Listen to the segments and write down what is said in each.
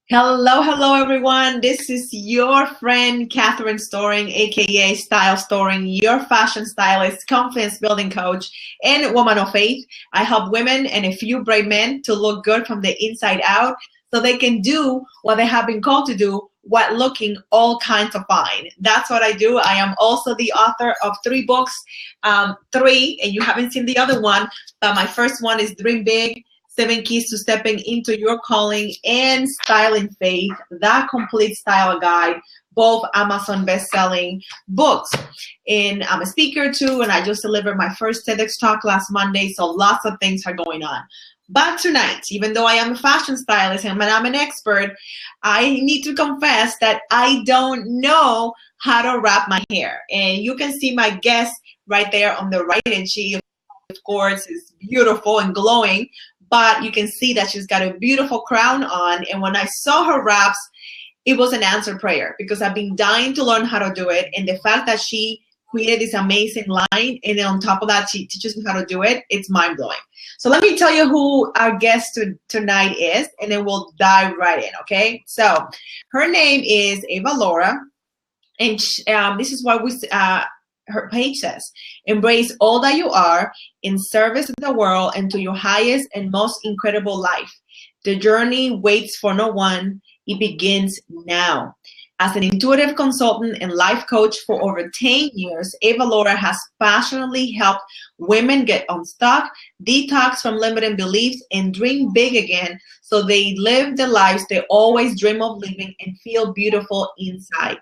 Hello, hello everyone. This is your friend Catherine Storing, aka Style Storing, your fashion stylist, confidence building coach, and woman of faith. I help women and a few brave men to look good from the inside out so they can do what they have been called to do while looking all kinds of fine. That's what I do. I am also the author of 3 books, three, and you haven't seen the other one, but my first one is Dream Big, 7 Keys to Stepping into Your Calling, and Styling Faith, that complete style guide, both Amazon best-selling books. And I'm a speaker too, and I just delivered my first TEDx talk last Monday, so lots of things are going on. But tonight, even though I am a fashion stylist and I'm an expert, I need to confess that I don't know how to wrap my hair. And you can see my guest right there on the right, and she, of course, is beautiful and glowing. But you can see that she's got a beautiful crown on. And when I saw her wraps, it was an answered prayer because I've been dying to learn how to do it. And the fact that she created this amazing line, and then on top of that, she teaches me how to do it, it's mind-blowing. So let me tell you who our guest tonight is, and then we'll dive right in, okay? So her name is Ava Laura, and this is what her page says: embrace all that you are in service to the world and to your highest and most incredible life. The journey waits for no one. It begins now. As an intuitive consultant and life coach for over 10 years, Ava Laura has passionately helped women get unstuck, detox from limiting beliefs, and dream big again so they live the lives they always dream of living and feel beautiful inside.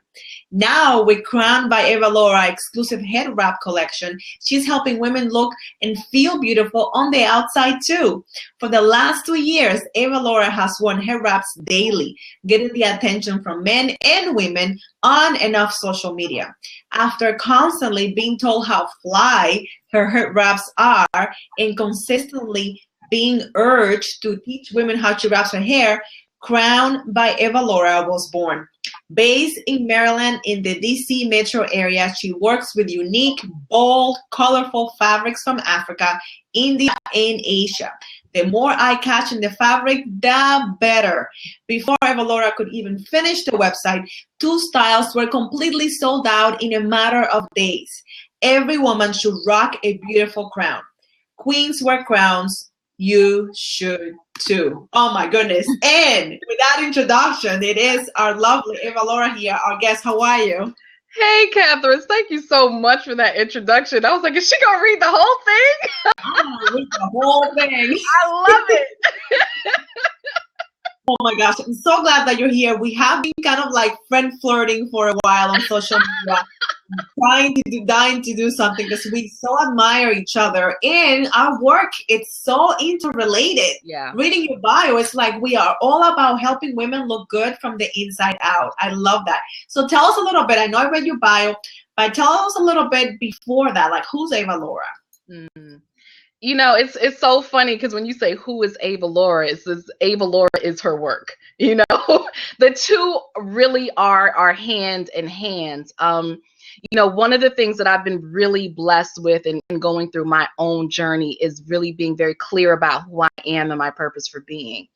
Now, with Crowned by Ava Laura exclusive head wrap collection, she's helping women look and feel beautiful on the outside too. For the last 2 years, Ava Laura has worn head wraps daily, getting the attention from men and women on and off social media. After constantly being told how fly her head wraps are and consistently being urged to teach women how to wrap her hair, Crowned by Ava Laura was born. Based in Maryland in the DC metro area, she works with unique, bold, colorful fabrics from Africa, India, and Asia. The more eye-catching the fabric, the better. Before Ava Laura could even finish the website, 2 styles were completely sold out in a matter of days. Every woman should rock a beautiful crown. Queens wear crowns. You should too. Oh my goodness. And with that introduction, it is our lovely Ava Laura here, our guest. How are you? Hey, Catherine, thank you so much for that introduction. I was like, is she going to read the whole thing? I'm going to read the whole thing. I love it. Oh my gosh, I'm so glad that you're here. We have been kind of like friend flirting for a while on social media, dying to do something because we so admire each other. And our work, it's so interrelated. Yeah. Reading your bio, it's like we are all about helping women look good from the inside out. I love that. So tell us a little bit. I know I read your bio, but tell us a little bit before that. Like, who's Ava Laura? You know, it's so funny because when you say who is Ava Laura, it's this Ava Laura is her work. You know, the two really are hand in hand. You know, one of the things that I've been really blessed with in going through my own journey is really being very clear about who I am and my purpose for being.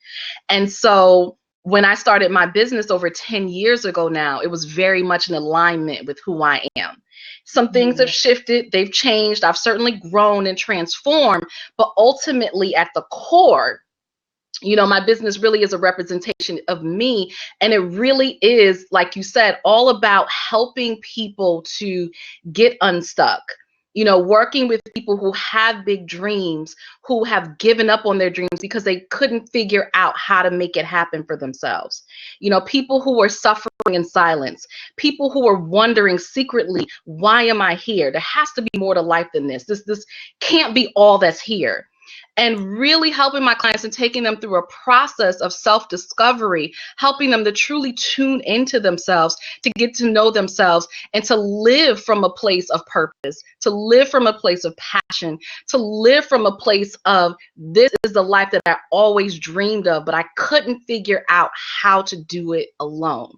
And so when I started my business over 10 years ago now, it was very much in alignment with who I am. Some things have shifted, they've changed. I've certainly grown and transformed, but ultimately at the core, you know, my business really is a representation of me. And it really is, like you said, all about helping people to get unstuck. You know, working with people who have big dreams, who have given up on their dreams because they couldn't figure out how to make it happen for themselves. You know, people who are suffering in silence, people who are wondering secretly, why am I here? There has to be more to life than this. This can't be all that's here. And really helping my clients and taking them through a process of self-discovery, helping them to truly tune into themselves, to get to know themselves, and to live from a place of purpose, to live from a place of passion, to live from a place of this is the life that I always dreamed of, but I couldn't figure out how to do it alone.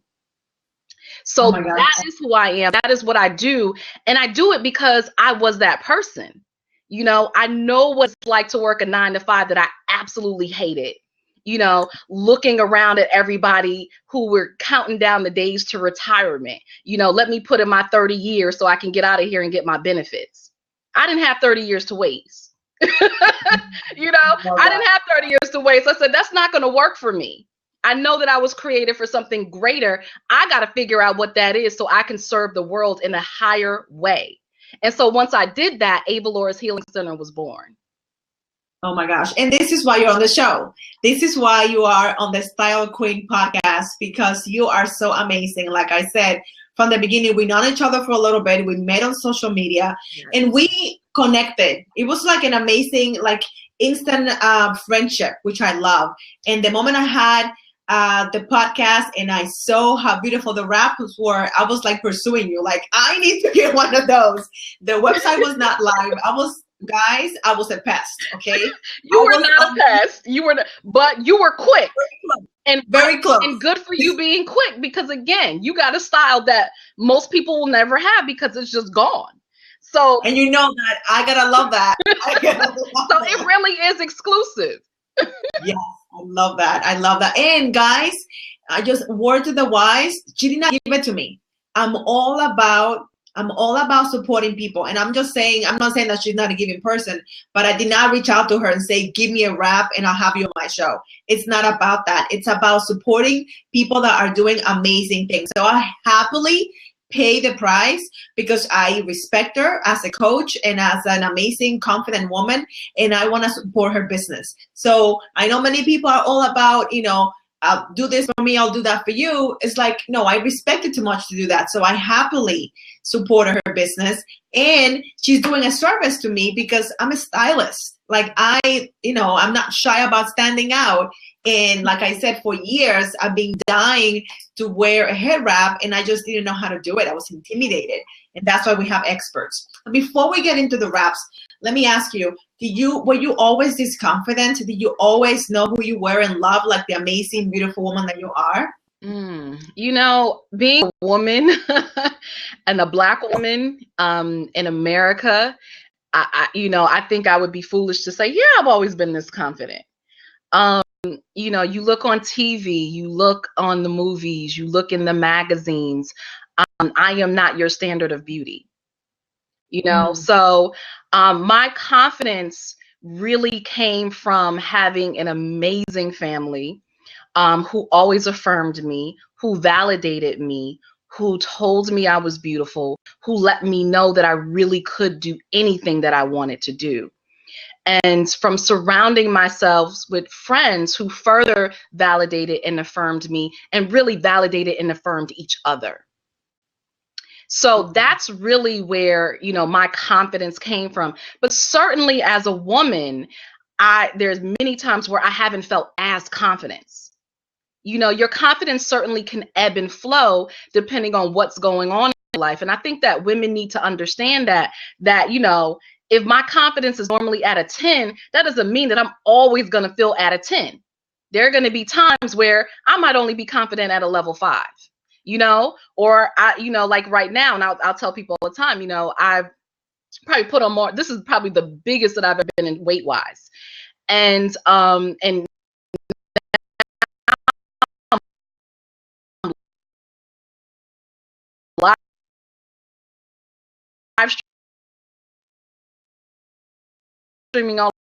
So that is who I am. That is what I do. And I do it because I was that person. You know, I know what it's like to work a 9 to 5 that I absolutely hated. you know, looking around at everybody who were counting down the days to retirement. You know, let me put in my 30 years so I can get out of here and get my benefits. I didn't have 30 years to waste. You know, I didn't have 30 years to waste. I said, that's not going to work for me. I know that I was created for something greater. I got to figure out what that is so I can serve the world in a higher way. And so once I did that, Ava Laura's Healing Center was born. Oh my gosh. And this is why you're on the show. This is why you are on the Style Queen podcast, because you are so amazing. Like I said, from the beginning, we known each other for a little bit. We met on social media, yes, and we connected. It was like an amazing, like instant friendship, which I love. And the moment I had the podcast and I saw how beautiful the wraps were, I was like pursuing you. Like, I need to get one of those. The website was not live. Guys, I was a pest, okay? You were not a pest. You were, but you were quick. And very close. And good for you being quick, because again, you got a style that most people will never have because it's just gone. So, and you know that I gotta love that. So it really is exclusive. Yes, I love that. I love that. And guys, I just word to the wise, she did not give it to me. I'm all about supporting people. And I'm just saying, I'm not saying that she's not a giving person, but I did not reach out to her and say, give me a wrap and I'll have you on my show. It's not about that. It's about supporting people that are doing amazing things. So I happily pay the price because I respect her as a coach and as an amazing, confident woman, and I want to support her business. So I know many people are all about, you know, I'll do this for me, I'll do that for you. It's like, no, I respect it too much to do that. So I happily support her business, and she's doing a service to me because I'm a stylist. Like I'm not shy about standing out. And like I said, for years, I've been dying to wear a head wrap, and I just didn't know how to do it. I was intimidated. And that's why we have experts. Before we get into the wraps, let me ask you, were you always this confident? Did you always know who you were and love, like the amazing, beautiful woman that you are? You know, being a woman and a Black woman in America, I think I would be foolish to say, yeah, I've always been this confident. You know, you look on TV, you look on the movies, you look in the magazines. I am not your standard of beauty. You know, so my confidence really came from having an amazing family who always affirmed me, who validated me, who told me I was beautiful, who let me know that I really could do anything that I wanted to do. And from surrounding myself with friends who further validated and affirmed me, and really validated and affirmed each other. So that's really where, you know, my confidence came from. But certainly as a woman, there's many times where I haven't felt as confident. You know, your confidence certainly can ebb and flow depending on what's going on in your life. And I think that women need to understand that, you know, if my confidence is normally at a 10, that doesn't mean that I'm always going to feel at a 10. There are going to be times where I might only be confident at a level 5, you know, or like right now, and I'll tell people all the time, you know, I've probably put on more. This is probably the biggest that I've ever been in weight wise. And live streaming all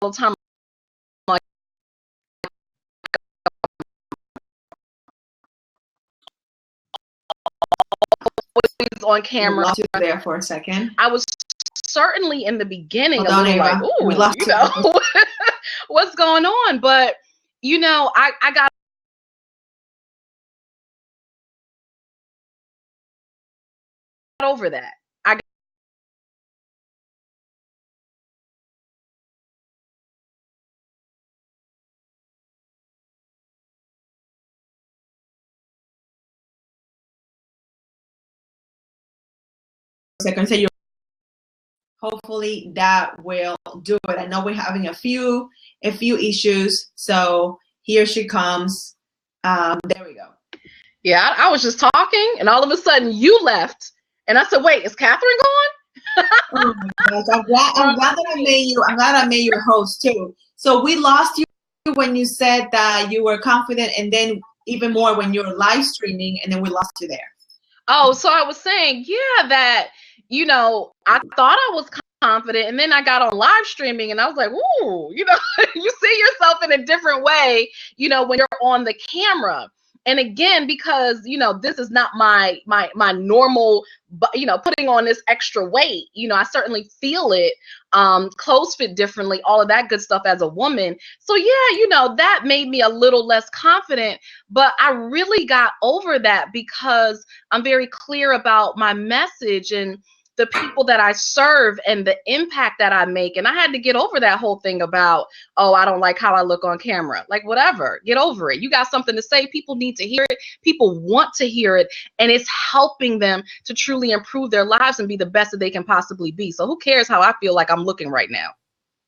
the time, like always on camera. Lost you there for a second. I was certainly in the beginning a little like, ooh, we lost you know, what's going on? But you know, I got over that. Second, say you. Hopefully that will do it. I know we're having a few issues, so here she comes. There we go. Yeah, I was just talking, and all of a sudden you left, and I said, "Wait, is Catherine gone?" Oh my gosh, I'm glad that I made you. I'm glad I made you a host too. So we lost you when you said that you were confident, and then even more when you were live streaming, and then we lost you there. Oh, so I was saying, yeah, that, I thought I was confident, and then I got on live streaming and I was like, ooh, you see yourself in a different way, when you're on the camera. And again, because, this is not my normal, putting on this extra weight, I certainly feel it, clothes fit differently, all of that good stuff as a woman. So yeah, that made me a little less confident, but I really got over that because I'm very clear about my message and the people that I serve and the impact that I make. And I had to get over that whole thing about, oh, I don't like how I look on camera. Like, whatever, get over it. You got something to say. People need to hear it. People want to hear it. And it's helping them to truly improve their lives and be the best that they can possibly be. So who cares how I feel like I'm looking right now?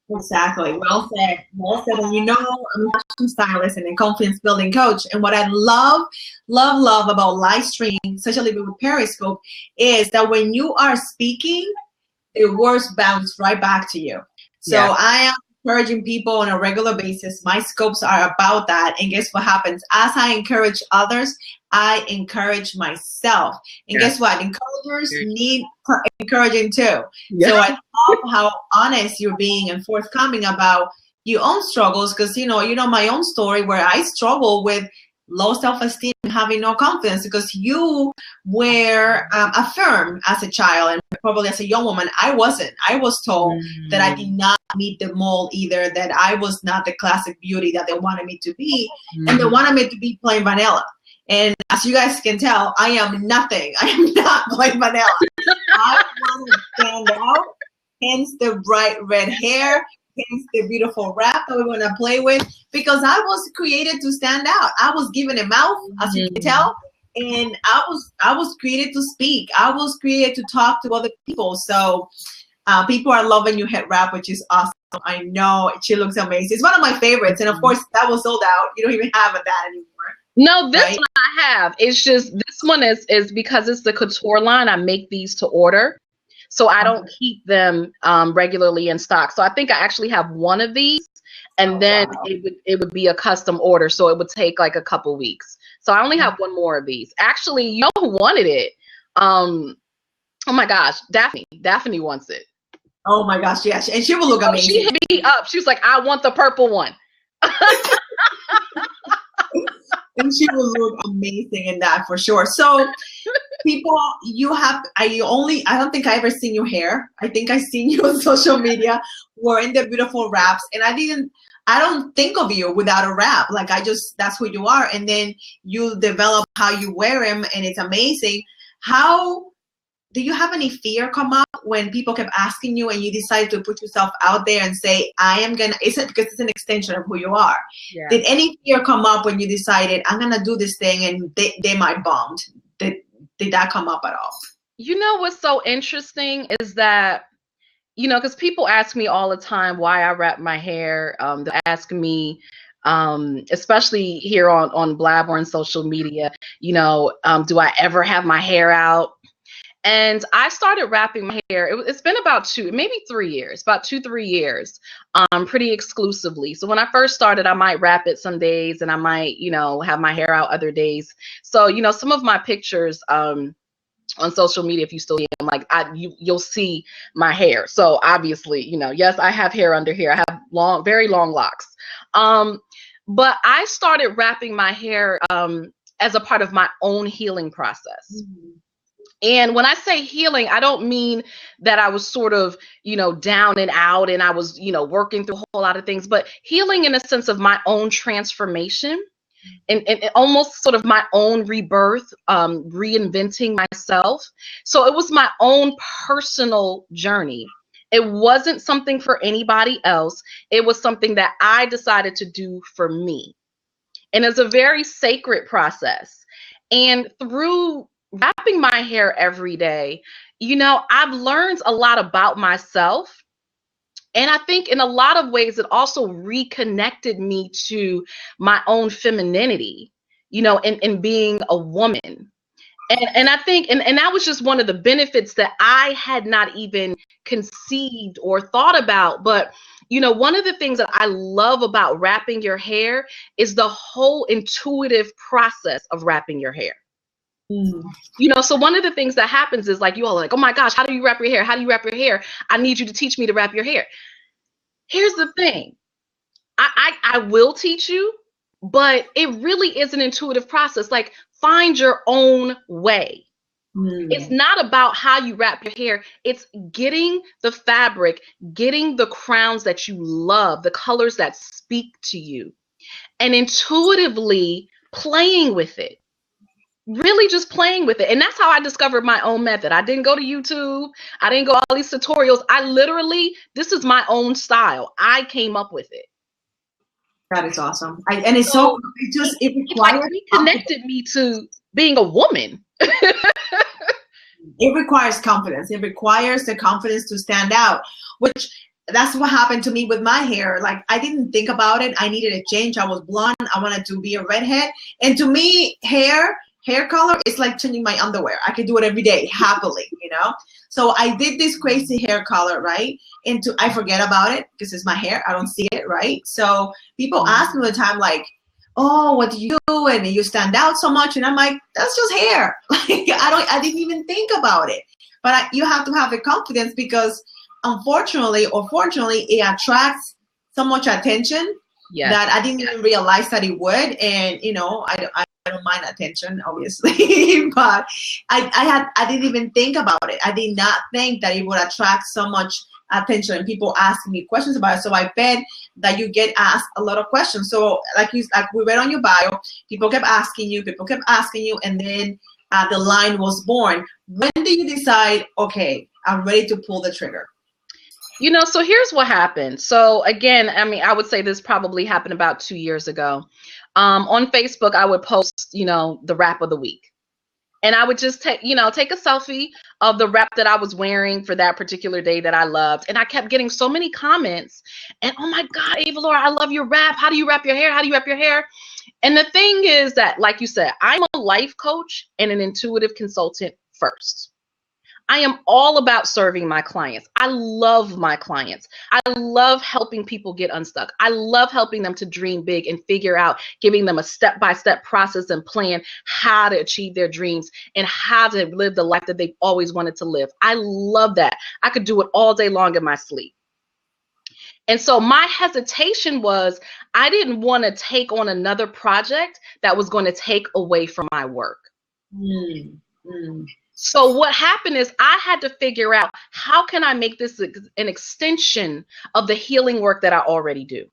Exactly. Well said. Well said. And I'm a fashion stylist and a confidence building coach. And what I love about live streaming, especially with Periscope, is that when you are speaking, the words bounce right back to you. So yeah. I am encouraging people on a regular basis. My scopes are about that. And guess what happens? As I encourage others, I encourage myself. And guess what? Encouragers need encouraging too. Yeah. So I love how honest you're being and forthcoming about your own struggles, because you know my own story where I struggle with low self-esteem and having no confidence because you were affirmed as a child and probably as a young woman. I wasn't. I was told that I did not meet the mold either, that I was not the classic beauty that they wanted me to be, and they wanted me to be plain vanilla. And as you guys can tell, I am nothing. I am not plain vanilla. I want to stand out, hence the bright red hair, hence the beautiful wrap that we want to play with, because I was created to stand out. I was given a mouth, as you can tell, and I was created to speak. I was created to talk to other people. So people are loving your head wrap, which is awesome. I know she looks amazing. It's one of my favorites, and of course that was sold out. You don't even have that anymore. No, this one I have. It's just this one is because it's the couture line. I make these to order. So I don't keep them regularly in stock. So I think I actually have one of these, and then it would be a custom order. So it would take like a couple weeks. So I only have one more of these. Actually, you know who wanted it? Oh my gosh, Daphne wants it. Oh my gosh, yes, and she will look amazing. She hit me up. She was like, I want the purple one. And she will look amazing in that for sure. So people, I don't think I ever seen your hair. I think I seen you on social media wearing the beautiful wraps, and I don't think of you without a wrap. Like that's who you are. And then you develop how you wear them, and it's amazing. How do you have any fear come up when people kept asking you and you decided to put yourself out there and say, is it because it's an extension of who you are? Yeah. Did any fear come up when you decided, I'm going to do this thing and they might bomb? Did that come up at all? You know what's so interesting is that, because people ask me all the time why I wrap my hair. They ask me, especially here on Blab or on social media, do I ever have my hair out? And I started wrapping my hair. It's been about maybe 3 years, about 2-3 years, pretty exclusively. So when I first started, I might wrap it some days and I might, have my hair out other days. So, some of my pictures on social media, if you still see them, you'll see my hair. So obviously, yes, I have hair under here. I have very long locks. But I started wrapping my hair as a part of my own healing process. Mm-hmm. And when I say healing, I don't mean that I was sort of, down and out and I was, working through a whole lot of things, but healing in a sense of my own transformation and almost sort of my own rebirth, reinventing myself. So it was my own personal journey. It wasn't something for anybody else. It was something that I decided to do for me. And it's a very sacred process. And through wrapping my hair every day, I've learned a lot about myself. And I think in a lot of ways, it also reconnected me to my own femininity, in being a woman. And I think, and that was just one of the benefits that I had not even conceived or thought about. But, you know, one of the things that I love about wrapping your hair is the whole intuitive process of wrapping your hair. Mm. You know, so one of the things that happens is like, you all are like, oh my gosh, how do you wrap your hair? How do you wrap your hair? I need you to teach me to wrap your hair. Here's the thing. I will teach you, but it really is an intuitive process. Like, find your own way. It's not about how you wrap your hair. It's getting the fabric, getting the crowns that you love, the colors that speak to you, and intuitively playing with it. Really just playing with it. And that's how I discovered my own method. I didn't go to YouTube. I didn't go all these tutorials. I literally, this is my own style. I came up with it. That is awesome. And it's so it requires, like reconnected me to being a woman. It requires confidence. It requires the confidence to stand out, which that's what happened to me with my hair. Like, I didn't think about it. I needed a change. I was blonde. I wanted to be a redhead. And to me, hair color is like changing my underwear. I could do it every day happily, you know? So I did this crazy hair color, right? And I forget about it because it's my hair. I don't see it, right? So people ask me all the time, like, oh, what do you do? And you stand out so much. And I'm like, that's just hair. Like, I didn't even think about it. But you have to have the confidence, because unfortunately or fortunately, it attracts so much attention that I didn't even realize that it would. And, you know, I don't mind attention, obviously, but I didn't even think about it. I did not think that it would attract so much attention and people asking me questions about it. So I bet that you get asked a lot of questions. So like we read on your bio, people kept asking you, and then the line was born. When do you decide, okay, I'm ready to pull the trigger? You know, so here's what happened. So again, I mean, I would say this probably happened about 2 years ago. On Facebook, I would post, you know, the wrap of the week. And I would just take a selfie of the wrap that I was wearing for that particular day that I loved. And I kept getting so many comments. And, oh my God, Ava Laura, I love your wrap. How do you wrap your hair? How do you wrap your hair? And the thing is that, like you said, I'm a life coach and an intuitive consultant first. I am all about serving my clients. I love my clients. I love helping people get unstuck. I love helping them to dream big and figure out, giving them a step-by-step process and plan how to achieve their dreams and how to live the life that they've always wanted to live. I love that. I could do it all day long in my sleep. And so my hesitation was, I didn't want to take on another project that was going to take away from my work. So what happened is I had to figure out, how can I make this an extension of the healing work that I already do?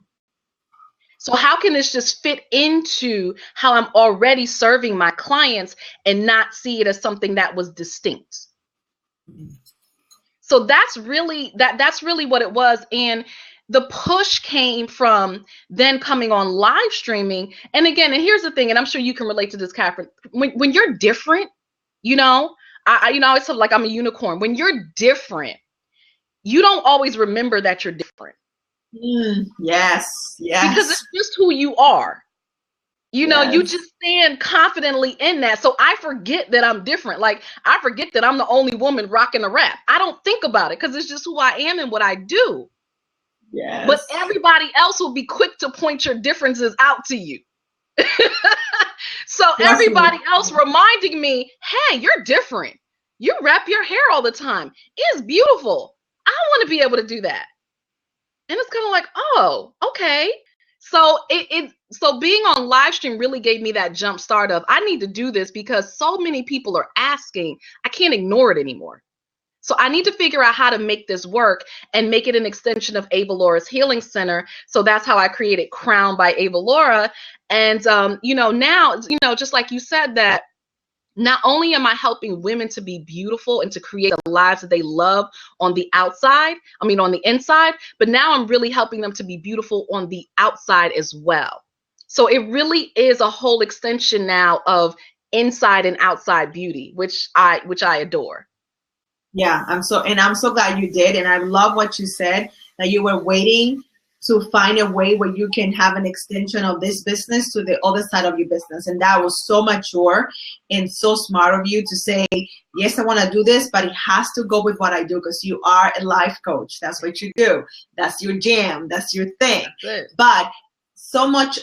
So how can this just fit into how I'm already serving my clients and not see it as something that was distinct? So that's really what it was. And the push came from then coming on live streaming. And again, and here's the thing, and I'm sure you can relate to this, Catherine. When you're different, you know, I always feel like I'm a unicorn. When you're different, you don't always remember that you're different. Yes. Because it's just who you are. You know, you just stand confidently in that. So I forget that I'm different. Like, I forget that I'm the only woman rocking a wrap. I don't think about it because it's just who I am and what I do. Yes. But everybody else will be quick to point your differences out to you. So everybody else reminding me, hey, you're different. You wrap your hair all the time. It's beautiful. I want to be able to do that. And it's kind of like, oh, okay. So so being on live stream really gave me that jump start of, I need to do this because so many people are asking. I can't ignore it anymore. So I need to figure out how to make this work and make it an extension of Ava Laura's Healing Center. So that's how I created Crown by Ava Laura. And, you know, now, you know, just like you said, that not only am I helping women to be beautiful and to create the lives that they love on the outside, on the inside, but now I'm really helping them to be beautiful on the outside as well. So it really is a whole extension now of inside and outside beauty, which I adore. Yeah, I'm so glad you did. And I love what you said, that you were waiting to find a way where you can have an extension of this business to the other side of your business. And that was so mature and so smart of you to say, yes, I want to do this, but it has to go with what I do, because you are a life coach. That's what you do. That's your jam. That's your thing. But so much,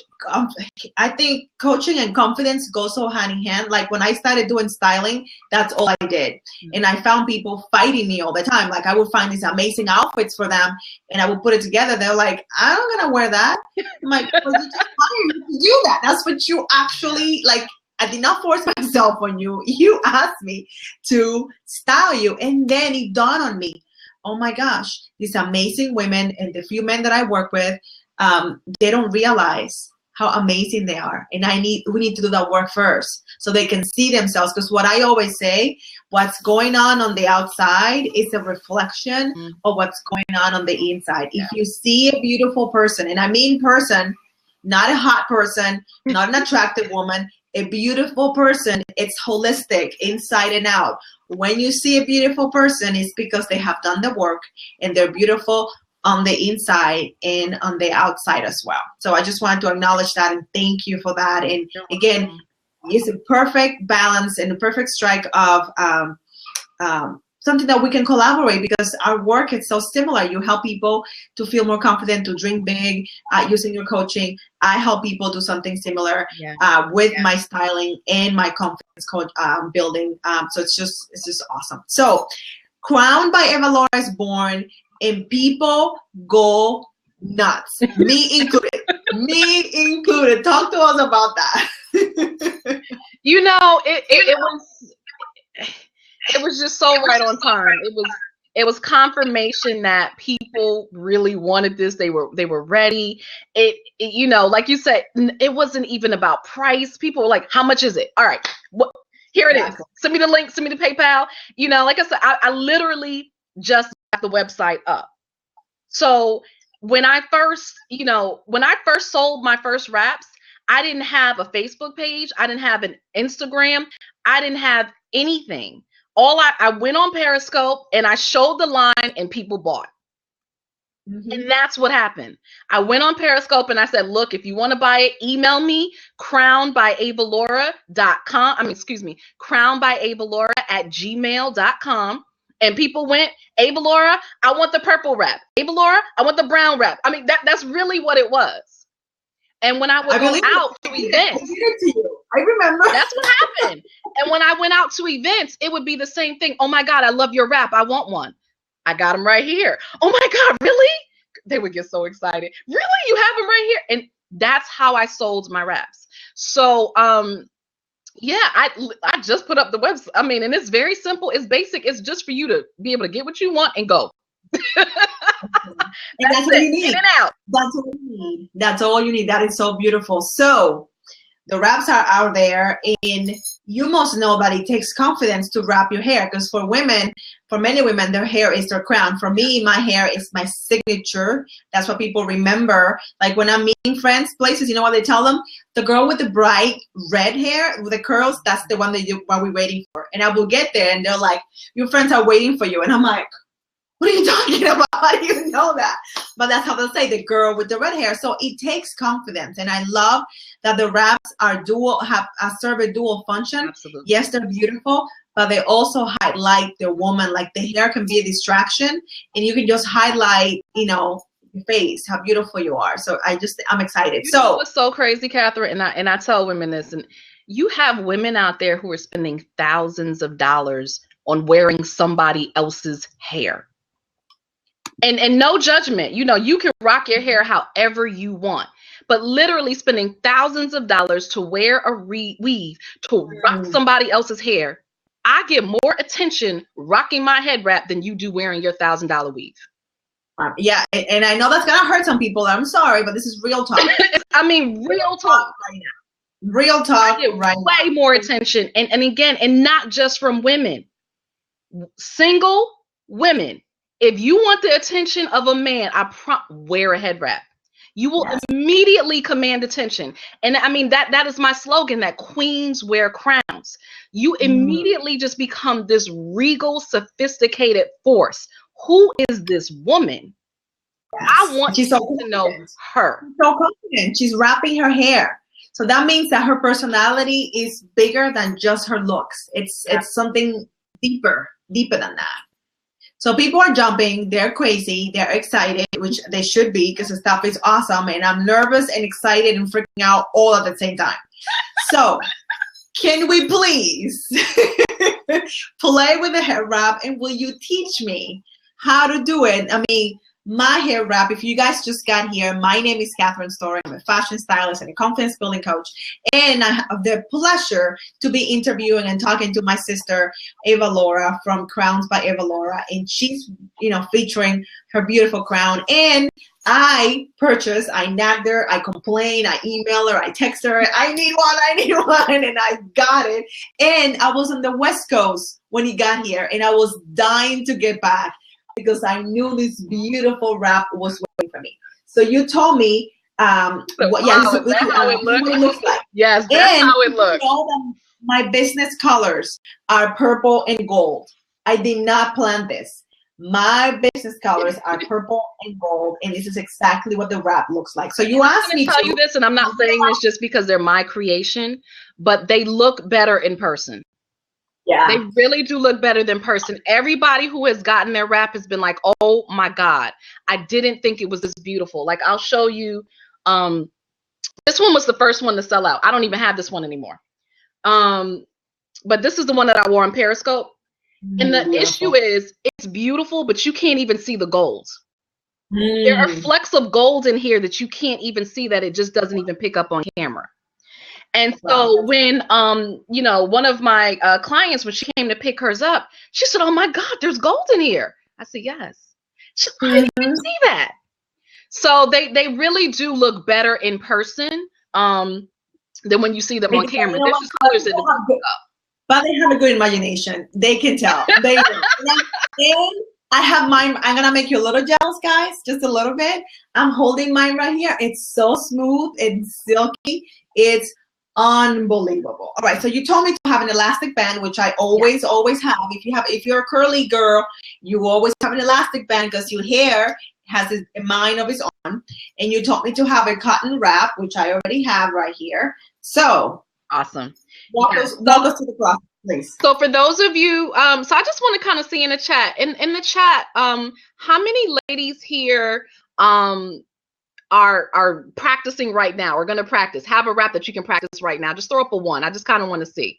I think coaching and confidence go so hand in hand. Like when I started doing styling, that's all I did. And I found people fighting me all the time. Like I would find these amazing outfits for them and I would put it together. They're like, I'm not going to wear that. I'm like, well, you just hired me to do that. That's what you actually, like, I did not force myself on you. You asked me to style you. And then it dawned on me, oh my gosh, these amazing women and the few men that I work with, they don't realize how amazing they are. And we need to do that work first so they can see themselves. Because what I always say, what's going on the outside is a reflection of what's going on the inside. If you see a beautiful person, and I mean person, not a hot person, not an attractive woman, a beautiful person, it's holistic inside and out. When you see a beautiful person, it's because they have done the work and they're beautiful on the inside and on the outside as well. So I just wanted to acknowledge that and thank you for that. And again, it's a perfect balance and a perfect strike of something that we can collaborate, because our work is so similar. You help people to feel more confident, to dream big using your coaching. I help people do something similar with my styling and my confidence building. So it's just awesome. So Crowned by Eva Laura is born, and people go nuts, me included. Me included. Talk to us about that. You know, it was just so right on time. It was confirmation that people really wanted this. They were ready. It you know, like you said, it wasn't even about price. People were like, how much is it? All right, here it is. Send me the link, send me the PayPal. You know, like I said, I literally just got the website up. So when I first sold my first wraps, I didn't have a Facebook page. I didn't have an Instagram. I didn't have anything. I went on Periscope and I showed the line and people bought. And that's what happened. I went on Periscope and I said, look, if you want to buy it, email me, crownedbyavalora.com. crownedbyavalora@gmail.com. And people went, Ava Laura, I want the purple wrap. Ava Laura, I want the brown wrap. I mean, that's really what it was. And when I would go out to events, I remember. That's what happened. And when I went out to events, it would be the same thing. Oh my God, I love your wrap. I want one. I got them right here. Oh my God, really? They would get so excited. Really? You have them right here? And that's how I sold my wraps. So, yeah, I just put up the website. I mean, and it's very simple. It's basic. It's just for you to be able to get what you want and go. And that's what you need. In and out. That's all you need. That's all you need. That is so beautiful. So the wraps are out there, and you must know that it takes confidence to wrap your hair, because for many women, their hair is their crown. For me, my hair is my signature. That's what people remember. Like when I'm meeting friends, places, you know what they tell them? The girl with the bright red hair with the curls, that's the one that we're waiting for. And I will get there, and they're like, your friends are waiting for you. And I'm like, what are you talking about? How do you know that? But that's how they'll say, the girl with the red hair. So it takes confidence. And I love that the wraps are serve a dual function. Absolutely. Yes, they're beautiful, but they also highlight the woman. Like the hair can be a distraction, and you can just highlight, you know, your face, how beautiful you are. So I'm excited. You know what's so crazy, Catherine? And I tell women this, and you have women out there who are spending thousands of dollars on wearing somebody else's hair. And no judgment, you know, you can rock your hair however you want, but literally spending thousands of dollars to wear a weave to rock somebody else's hair. I get more attention rocking my head wrap than you do wearing your $1,000 weave. Yeah, and I know that's gonna hurt some people. I'm sorry, but this is real talk. I mean, real talk right now. Real talk. I get way more attention, and again, and not just from women, single women. If you want the attention of a man, wear a head wrap. You will immediately command attention. And I mean, that is my slogan, that queens wear crowns. You immediately just become this regal, sophisticated force. Who is this woman I want she's you so to know her. She's so confident. She's wrapping her hair. So that means that her personality is bigger than just her looks. It's something deeper than that. So people are jumping, they're crazy, they're excited, which they should be because the stuff is awesome. And I'm nervous and excited and freaking out all at the same time. So can we please play with the hair wrap, and will you teach me how to do it? I mean, my hair wrap, if you guys just got here, my name is Catherine Story. I'm a fashion stylist and a confidence building coach. And I have the pleasure to be interviewing and talking to my sister, Eva Laura from Crowns by Eva Laura. And she's, featuring her beautiful crown. And I nagged her, I complained, I emailed her, I text her, I need one, and I got it. And I was on the West Coast when he got here, and I was dying to get back, because I knew this beautiful wrap was waiting for me. So you told me, how it looks like. Yes, that's how it looks. My business colors are purple and gold. I did not plan this. My business colors are purple and gold, and this is exactly what the wrap looks like. So you asked me to tell you this, and I'm not saying this just because they're my creation, but they look better in person. Yeah, they really do look better than person. Everybody who has gotten their wrap has been like, oh my God, I didn't think it was this beautiful. Like, I'll show you. This one was the first one to sell out. I don't even have this one anymore. But this is the one that I wore on Periscope. And the issue is, it's beautiful, but you can't even see the gold. There are flecks of gold in here that you can't even see, that it just doesn't even pick up on camera. And so when, one of my clients, when she came to pick hers up, she said, oh my God, there's gold in here. I said, yes. She said, I didn't even see that. So they really do look better in person than when you see them on camera. This is colors that up. But they have a good imagination. They can tell. They and I have mine. I'm going to make you a little jealous, guys, just a little bit. I'm holding mine right here. It's so smooth and silky. It's unbelievable. All right, so you told me to have an elastic band, which I always have. If you're a curly girl, you always have an elastic band because your hair has a mind of its own. And you told me to have a cotton wrap, which I already have right here. So awesome. Walk us to the process, please. So for those of you, so I just want to kind of see in the chat. In the chat, how many ladies here are practicing right now, or going to practice? Have a wrap that you can practice right now. Just throw up a 1. I just kind of want to see.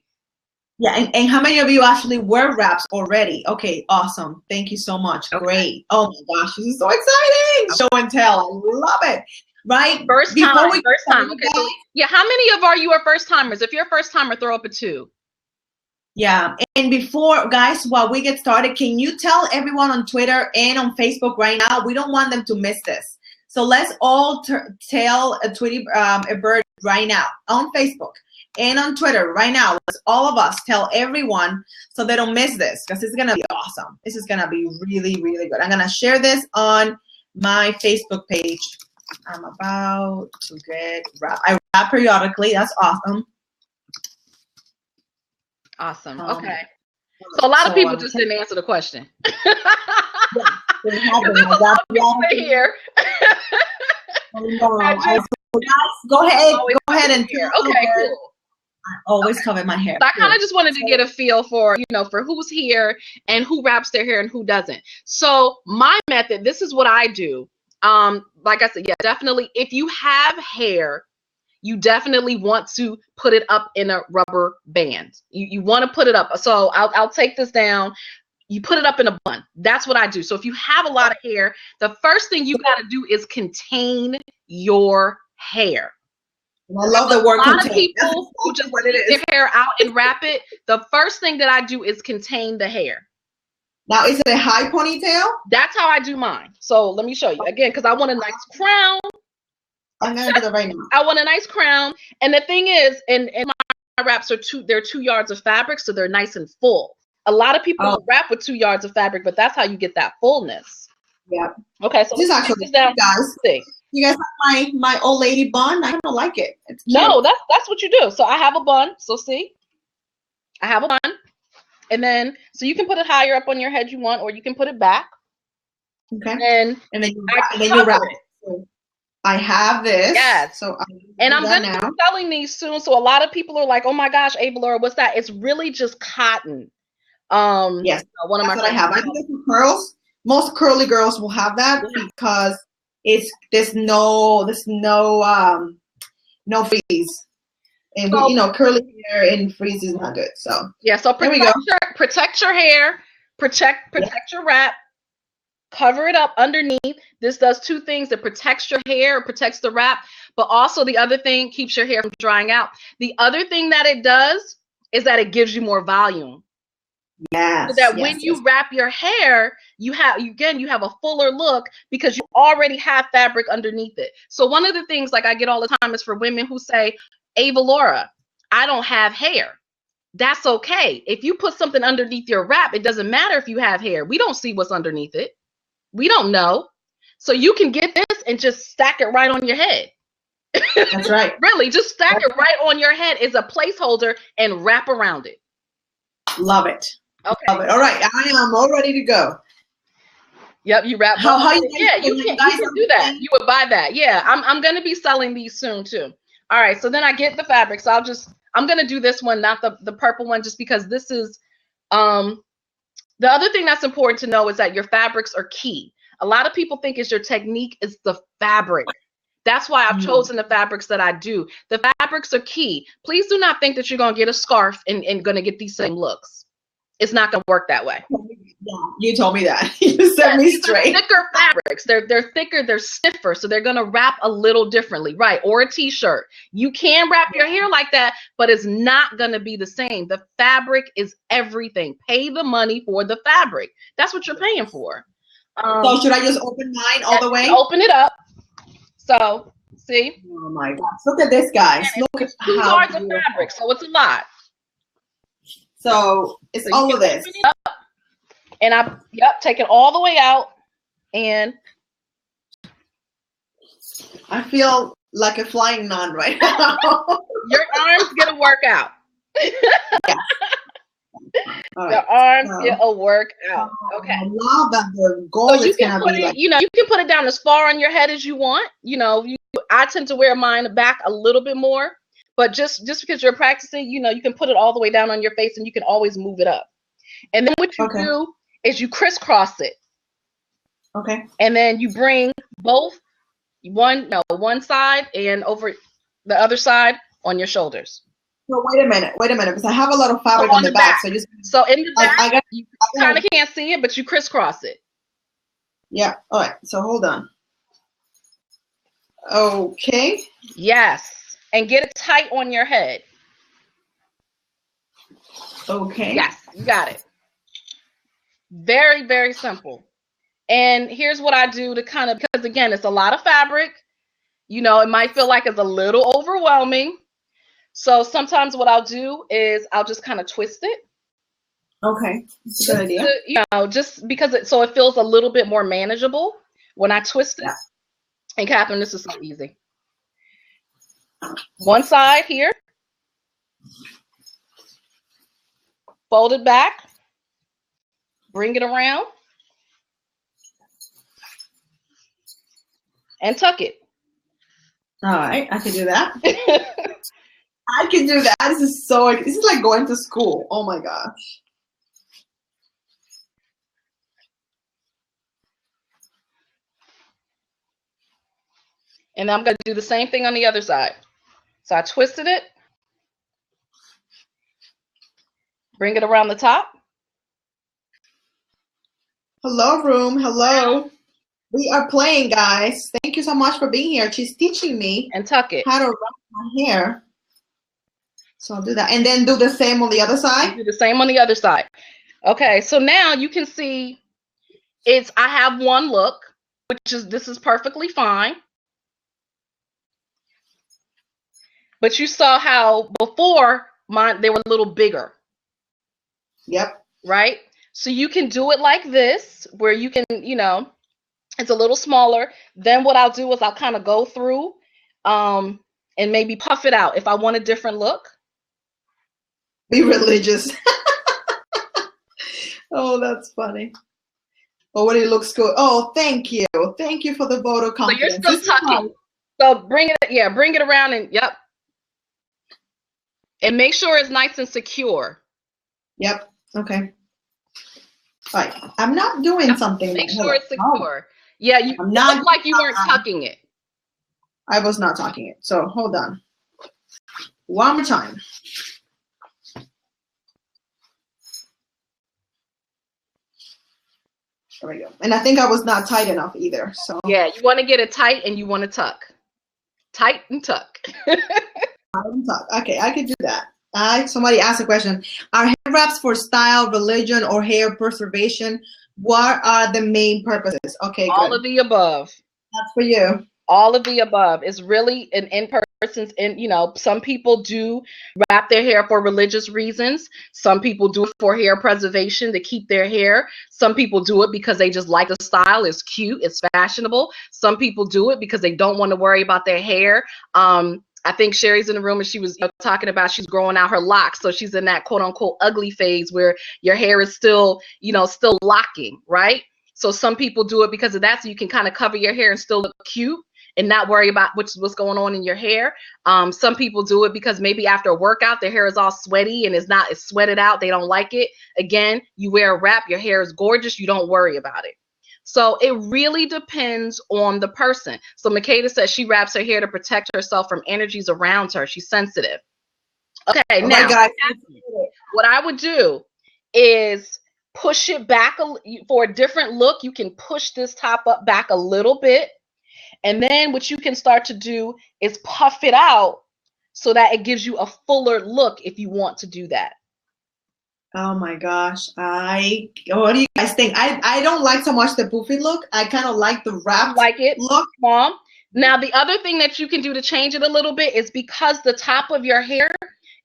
Yeah, and how many of you actually wear wraps already? Okay, awesome. Thank you so much. Okay. Great. Oh my gosh, this is so exciting. Okay. Show and tell. I love it. Right? First time. Okay, so, yeah, how many of you are first timers? If you're a first timer, throw up a 2. Yeah, and before, guys, while we get started, can you tell everyone on Twitter and on Facebook right now? We don't want them to miss this. So let's all tell a Tweety a bird right now on Facebook and on Twitter right now. Let's all of us tell everyone so they don't miss this, because it's gonna be awesome. This is gonna be really, really good. I'm gonna share this on my Facebook page. I'm about to get wrap. I wrap periodically. That's awesome. Awesome. Okay. So a lot of people just didn't answer the question. Yeah, there's a lot of people here. Go ahead and here. Okay, cool. I always cover my hair. So I kind of just wanted to get a feel for, for who's here and who wraps their hair and who doesn't. So my method, this is what I do. Like I said, yeah, definitely. If you have hair, you definitely want to put it up in a rubber band. You want to put it up. So I'll take this down. You put it up in a bun. That's what I do. So if you have a lot of hair, the first thing you got to do is contain your hair. I love the word contain. A lot of people who just put their hair out and wrap it. The first thing that I do is contain the hair. Now, is it a high ponytail? That's how I do mine. So let me show you again, because I want a nice crown. I'm gonna do that right now. I want a nice crown. And the thing is, and my wraps are 2 yards of fabric, so they're nice and full. A lot of people wrap with 2 yards of fabric, but that's how you get that fullness. Yeah. Okay, so this is actually down. Guys. You guys have my old lady bun. I don't like it. It's cute. No, that's what you do. So I have a bun. So see, I have a bun, and then so you can put it higher up on your head you want, or you can put it back. Okay. And then you cover wrap it. it. So I have this. Yes. So I'm going to be selling these soon. So a lot of people are like, oh my gosh, Ava Laura, what's that? It's really just cotton. Yes, one of that's my what I have. I think it's for curls. Most curly girls will have that because there's no freeze. And so, curly hair and freeze is not good. So yeah, so protect your hair, protect your wrap, cover it up underneath. This does two things. It protects your hair, it protects the wrap, but also the other thing keeps your hair from drying out. The other thing that it does is that it gives you more volume. Yes. So that when you wrap your hair, you have a fuller look because you already have fabric underneath it. So one of the things like I get all the time is for women who say, Ava Laura, I don't have hair. That's okay. If you put something underneath your wrap, it doesn't matter if you have hair. We don't see what's underneath it. We don't know. So you can get this and just stack it right on your head. That's right. Really, just stack it right on your head as a placeholder and wrap around it. Love it. Okay. Love it. All right. I am all ready to go. Yep, you wrap. How you can do that. You would buy that. Yeah, I'm going to be selling these soon too. All right, so then I get the fabric. So I'm going to do this one, not the purple one, just because this is the other thing that's important to know is that your fabrics are key. A lot of people think your technique is the fabric. That's why I've chosen the fabrics that I do. The fabrics are key. Please do not think that you're going to get a scarf and going to get these same looks. It's not going to work that way. Yeah, you told me that. You set me straight. Thicker fabrics. They're thicker. They're stiffer. So they're going to wrap a little differently, right? Or a t-shirt. You can wrap your hair like that, but it's not going to be the same. The fabric is everything. Pay the money for the fabric. That's what you're paying for. So should I just open mine all the way? Open it up. So see. Oh my gosh! Look at this, guys. Look at 2 yards of fabric. So it's a lot. So it's all of this. And take it all the way out. And I feel like a flying nun right now. Your arms get a workout. Yeah. All right. Your arms get a workout. Okay. I love that the goal is going to be like. You can put it down as far on your head as you want. I tend to wear mine back a little bit more. But just because you're practicing, you can put it all the way down on your face and you can always move it up. And then what you do is you crisscross it. Okay. And then you bring both one side and over the other side on your shoulders. So wait a minute, because I have a lot of fabric on the back. So in the back, you kind of can't see it, but you crisscross it. Yeah. All right. So hold on. Okay. Yes. And get it tight on your head. Okay. Yes, you got it. Very, very simple. And here's what I do to because again, it's a lot of fabric. It might feel like it's a little overwhelming. So sometimes what I'll do is I'll just kind of twist it. Okay. That's a good idea. Just because it feels a little bit more manageable when I twist it. Yeah. And Catherine, this is so easy. One side here, fold it back, bring it around, and tuck it. All right, I can do that. I can do that. This is like going to school. Oh my gosh. And I'm going to do the same thing on the other side. So I twisted it, bring it around the top. Hello, room. Hello. We are playing, guys. Thank you so much for being here. She's teaching me and tuck it. How to wrap my hair. So I'll do that. And then do the same on the other side? Do the same on the other side. Okay, so now you can see I have one look, this is perfectly fine. But you saw how before they were a little bigger. Yep. Right? So you can do it like this, where you can, it's a little smaller. Then what I'll do is I'll kind of go through and maybe puff it out if I want a different look. Be religious. Oh, that's funny. Oh, when it looks good. Oh, thank you. Thank you for the vote of So you're confidence. still tucking. So bring it around and yep. And make sure it's nice and secure. Yep. Okay. All right. I'm not doing something. Make sure it's secure. Yeah, you look like you weren't tucking it. I was not tucking it. So hold on. One more time. There we go. And I think I was not tight enough either. So yeah, you want to get it tight and you want to tuck. Tight and tuck. Okay, I could do that. Somebody asked a question. Are head wraps for style, religion, or hair preservation? What are the main purposes? Okay, all good. of the above. That's for you. All of the above. It's really an in-person's, some people do wrap their hair for religious reasons. Some people do it for hair preservation to keep their hair. Some people do it because they just like the style. It's cute. It's fashionable. Some people do it because they don't want to worry about their hair. I think Sherry's in the room and she was talking about she's growing out her locks. So she's in that quote unquote ugly phase where your hair is still, still locking, right? So some people do it because of that. So you can kind of cover your hair and still look cute and not worry about what's going on in your hair. Some people do it because maybe after a workout, their hair is all sweaty and it's sweated out. They don't like it. Again, you wear a wrap, your hair is gorgeous. You don't worry about it. So it really depends on the person. So Makeda says she wraps her hair to protect herself from energies around her. She's sensitive. Okay, now what I would do is push it back for a different look. You can push this top up back a little bit. And then what you can start to do is puff it out so that it gives you a fuller look if you want to do that. Oh my gosh. What do you guys think? I don't like so much the poofy look. I kind of like the wrap look. Mom. Now, the other thing that you can do to change it a little bit is because the top of your hair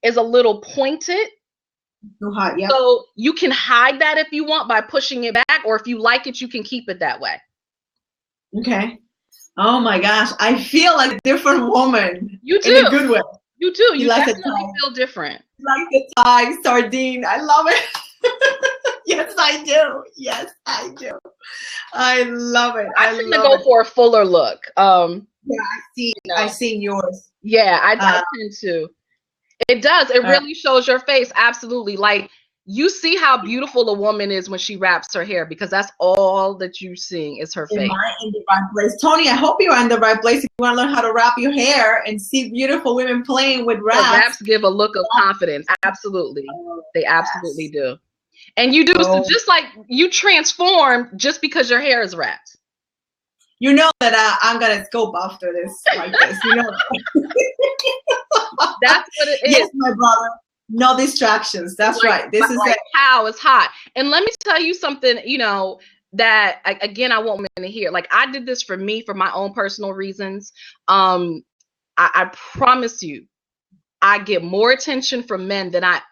is a little pointed. Yep. So you can hide that if you want by pushing it back, or if you like it, you can keep it that way. Okay. Oh my gosh. I feel like a different woman. You do. In a good way. You do. You definitely feel different. Like the tie sardine. I love it. Yes, I do. Yes, I do. I love it. I tend to go for a fuller look. Yeah, I see. I see yours. Yeah, I tend to. It does. It really shows your face. Absolutely. Like you see how beautiful a woman is when she wraps her hair, because that's all that you're seeing is her face. Am I in the right place? Tony, I hope you're in the right place. If you want to learn how to wrap your hair and see beautiful women playing with wraps. So wraps give a look of confidence. Absolutely. They absolutely do. And you do, so just like you transform just because your hair is wrapped. You know that I'm going to scope after this like this. You know that's what it is. Yes, my brother. No distractions. That's right. This is like how it's hot. And let me tell you something, that again, I want men to hear. Like I did this for me, for my own personal reasons. I promise you, I get more attention from men than I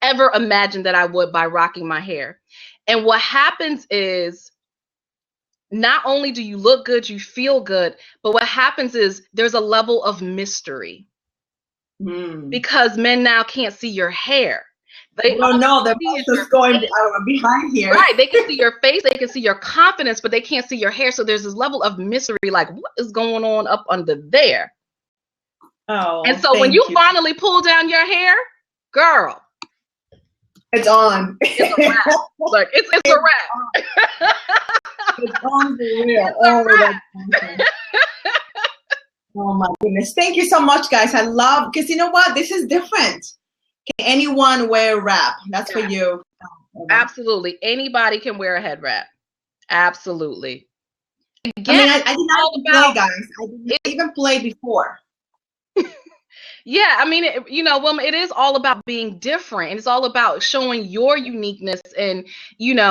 ever imagined that I would by rocking my hair. And what happens is, not only do you look good, you feel good, but what happens is there's a level of mystery. Because men now can't see your hair. They don't know that just going behind here. Right. They can see your face, they can see your confidence, but they can't see your hair. So there's this level of mystery, like what is going on up under there? Oh. And so when you finally pull down your hair, girl, it's on. It's a wrap. Look, it's a wrap. It's on the real. Oh my goodness. Thank you so much, guys. I love, because you know what? This is different. Can anyone wear a wrap? That's for you. Absolutely. Anybody can wear a head wrap. Absolutely. Again, I did not even play, guys. I didn't even play before. Yeah, I mean, women, it is all about being different, and it's all about showing your uniqueness and,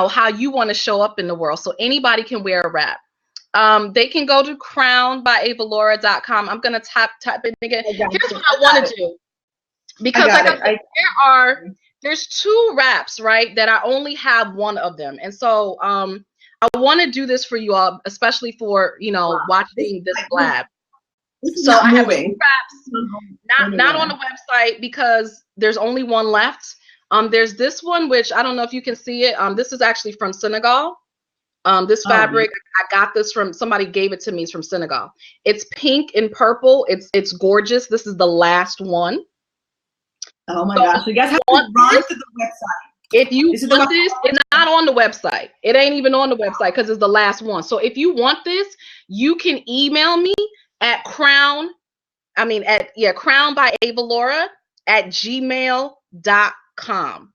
how you want to show up in the world. So anybody can wear a wrap. They can go to crownbyavalora.com. I'm going to type it again. Here's what I want to do. Because there's 2 wraps, right, that I only have one of them. And so I want to do this for you all, especially for, watching this lab. So I have 2 wraps, not on the website because there's only one left. There's this one, which I don't know if you can see it. This is actually from Senegal. This fabric, I got this from somebody gave it to me. It's from Senegal. It's pink and purple. It's gorgeous. This is the last one. Oh my gosh! You guys have to run to the website. If you want this, it's not on the website. It ain't even on the website because it's the last one. So if you want this, you can email me at crownbyavalora@gmail.com.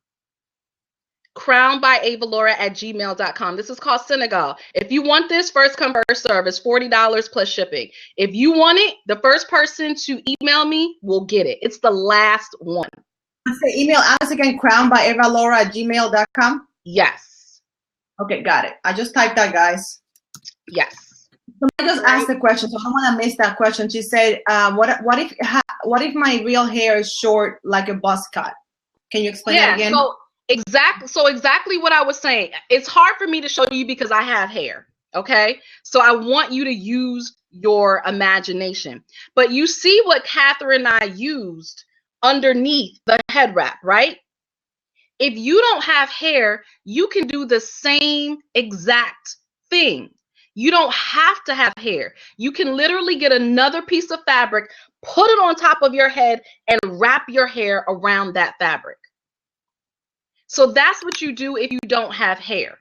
crownbyavalora@gmail.com. This is called Senegal. If you want this, first come first serve. It's $40 plus shipping. If you want it, the first person to email me will get it. It's the last one. So email us again, crownbyavalora@gmail.com. Yes. Okay, got it. I just typed that, guys. Yes. Somebody just asked the question, so I don't want to miss that question. She said, "What if my real hair is short, like a buzz cut?" Can you explain that again? So exactly what I was saying. It's hard for me to show you because I have hair. Okay, so I want you to use your imagination. But you see what Catherine and I used underneath the head wrap, right? If you don't have hair, you can do the same exact thing. You don't have to have hair. You can literally get another piece of fabric, put it on top of your head, and wrap your hair around that fabric. So that's what you do if you don't have hair.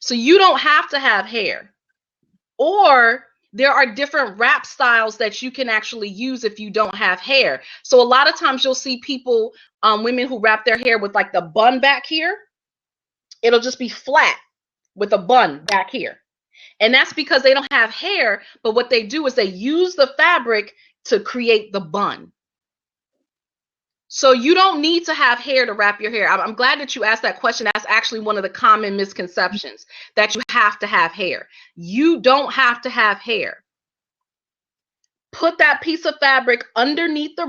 So you don't have to have hair. Or there are different wrap styles that you can actually use if you don't have hair. So a lot of times you'll see people, women who wrap their hair with like the bun back here. It'll just be flat with a bun back here. And that's because they don't have hair, but what they do is they use the fabric to create the bun. So you don't need to have hair to wrap your hair. I'm glad that you asked that question. That's actually one of the common misconceptions, that you have to have hair. You don't have to have hair. Put that piece of fabric underneath the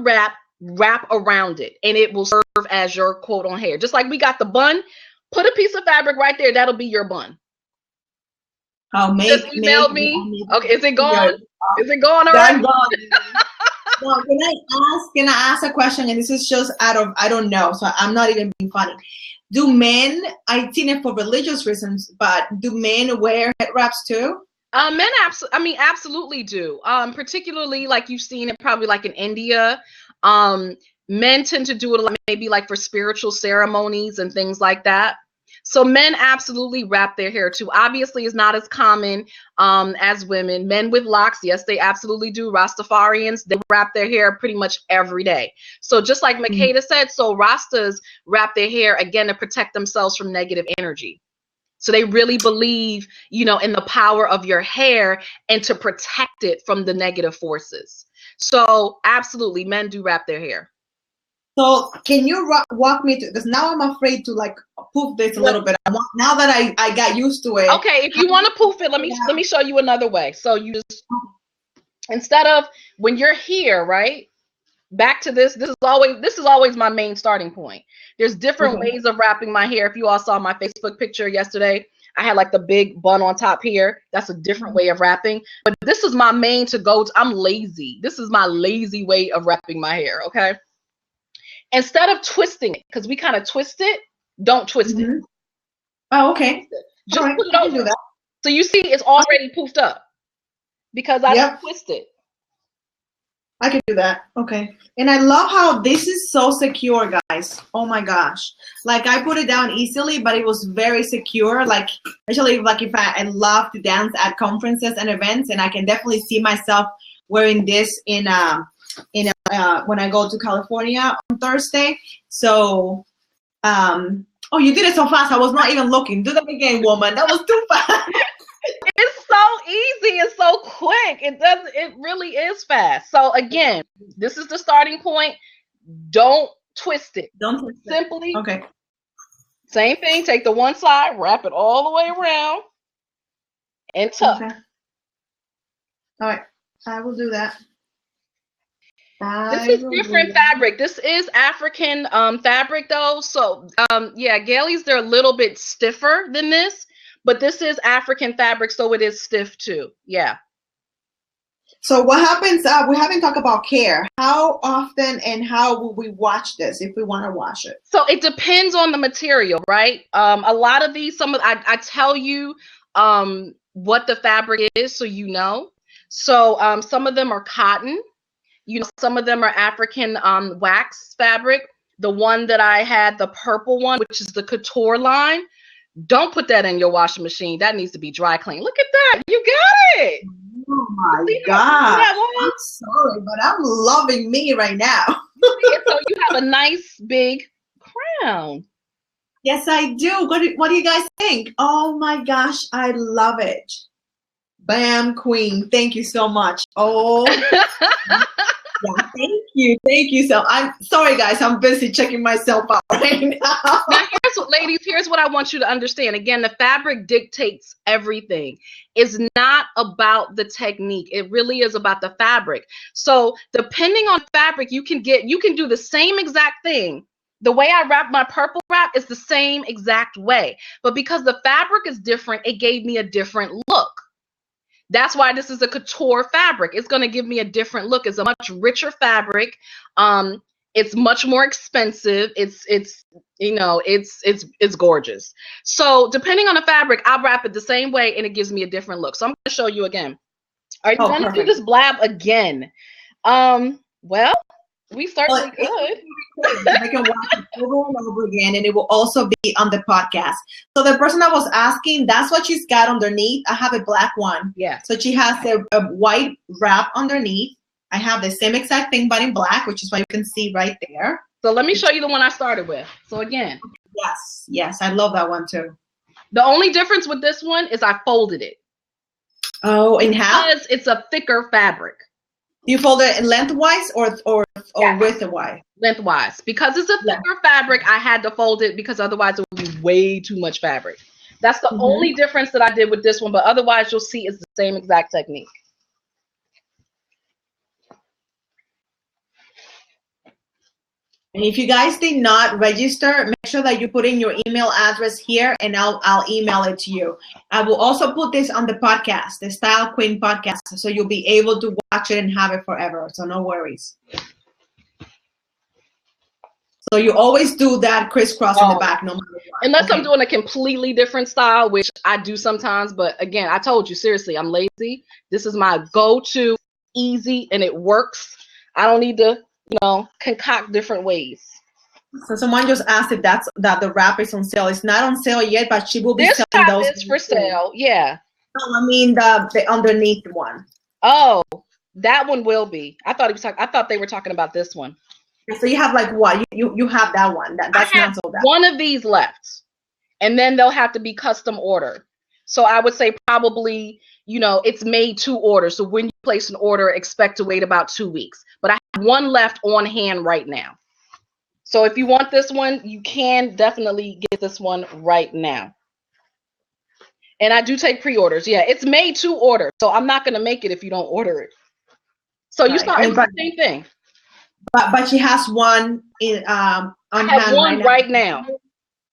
wrap around it, and it will serve as your quote on hair. Just like we got the bun, put a piece of fabric right there. That'll be your bun. Oh, just emailed me. Okay, is it gone? Is it gone already? Well, can I ask a question? And this is just out of, I don't know, so I'm not even being funny. Do men, I've seen it for religious reasons, but do men wear head wraps too? Men absolutely do. Particularly like you've seen it probably like in India. Men tend to do it a lot, maybe like for spiritual ceremonies and things like that. So men absolutely wrap their hair too. Obviously, it's not as common as women. Men with locks, yes, they absolutely do. Rastafarians, they wrap their hair pretty much every day. So just like Makeda said, so Rastas wrap their hair, again, to protect themselves from negative energy. So they really believe, you know, in the power of your hair and to protect it from the negative forces. So absolutely, men do wrap their hair. So can you walk me through, because now I'm afraid to like poof this a little bit. Now that I got used to it. Okay, if you want to poof it, let me show you another way. So you just, instead of when you're here, right? Back to this is always my main starting point. There's different ways of wrapping my hair. If you all saw my Facebook picture yesterday, I had like the big bun on top here. That's a different way of wrapping. But this is my main to go to. I'm lazy. This is my lazy way of wrapping my hair, okay? Instead of twisting it, because we kind of twist it, don't twist it. Oh, okay. Just put it over. That. So you see it's already poofed up because I didn't twist it. I can do that. Okay. And I love how this is so secure, guys. Oh my gosh. Like I put it down easily, but it was very secure. Like especially like if I love to dance at conferences and events, and I can definitely see myself wearing this in when I go to California on Thursday. So oh, you did it so fast. I was not even looking. Do that again, woman. That was too fast. It's so easy. It's so quick. It really is fast. So again, this is the starting point. Don't twist it. Don't twist it. Simply. Okay. Same thing. Take the one side, wrap it all the way around, and tuck. Okay. All right. I will do that. This is different fabric. This is African fabric though. So yeah, Gailey's, they're a little bit stiffer than this, but this is African fabric, so it is stiff too. Yeah. So what happens, we haven't talked about care. How often and how will we wash this if we want to wash it? So it depends on the material, right? A lot of these, I tell you, what the fabric is, so you know. So some of them are cotton. You know, some of them are African wax fabric. The one that I had, the purple one, which is the couture line, don't put that in your washing machine. That needs to be dry clean. Look at that. You got it. Oh my God. I'm sorry, but I'm loving me right now. So you have a nice big crown. Yes, I do. What do you guys think? Oh my gosh, I love it. Bam, queen. Thank you so much. Oh, yeah, thank you. So I'm sorry, guys. I'm busy checking myself out right now. Now, here's what I want you to understand. Again, the fabric dictates everything. It's not about the technique. It really is about the fabric. So depending on fabric, you can do the same exact thing. The way I wrap my purple wrap is the same exact way. But because the fabric is different, it gave me a different look. That's why this is a couture fabric. It's going to give me a different look. It's a much richer fabric. It's much more expensive. It's gorgeous. So depending on the fabric, I'll wrap it the same way and it gives me a different look. So I'm going to show you again. Are you going to do this blab again? Well, we certainly could. I can watch it over and over again, and it will also be on the podcast. So the person that was asking, that's what she's got underneath. I have a black one. Yeah. So she has a white wrap underneath. I have the same exact thing, but in black, which is what you can see right there. So let me show you the one I started with. So again. Yes, I love that one too. The only difference with this one is I folded it. Oh, in half? Because it's a thicker fabric. You fold it lengthwise or widthwise? Lengthwise. Because it's a thicker fabric, I had to fold it because otherwise it would be way too much fabric. That's the only difference that I did with this one, but otherwise you'll see it's the same exact technique. And if you guys did not register, make sure that you put in your email address here and I'll email it to you. I will also put this on the podcast, the Style Queen podcast, so you'll be able to watch it and have it forever. So no worries. So you always do that crisscross in the back, no matter what. Unless I'm doing a completely different style, which I do sometimes. But again, I told you, seriously, I'm lazy. This is my go-to, easy, and it works. I don't need to, concoct different ways. So someone just asked if that the wrap is on sale. It's not on sale yet, but she will be selling those. This for sale, yeah. No, I mean the underneath one. Oh, that one will be. I thought they were talking about this one. So you have like what? You have that one. That's not sold out. One of these left, and then they'll have to be custom ordered. So I would say probably, it's made to order. So when you place an order, expect to wait about 2 weeks. But I have one left on hand right now. So if you want this one, you can definitely get this one right now. And I do take pre-orders. Yeah, it's made to order. So I'm not going to make it if you don't order it. So you start with the same thing. But she has one on hand. I have one right now.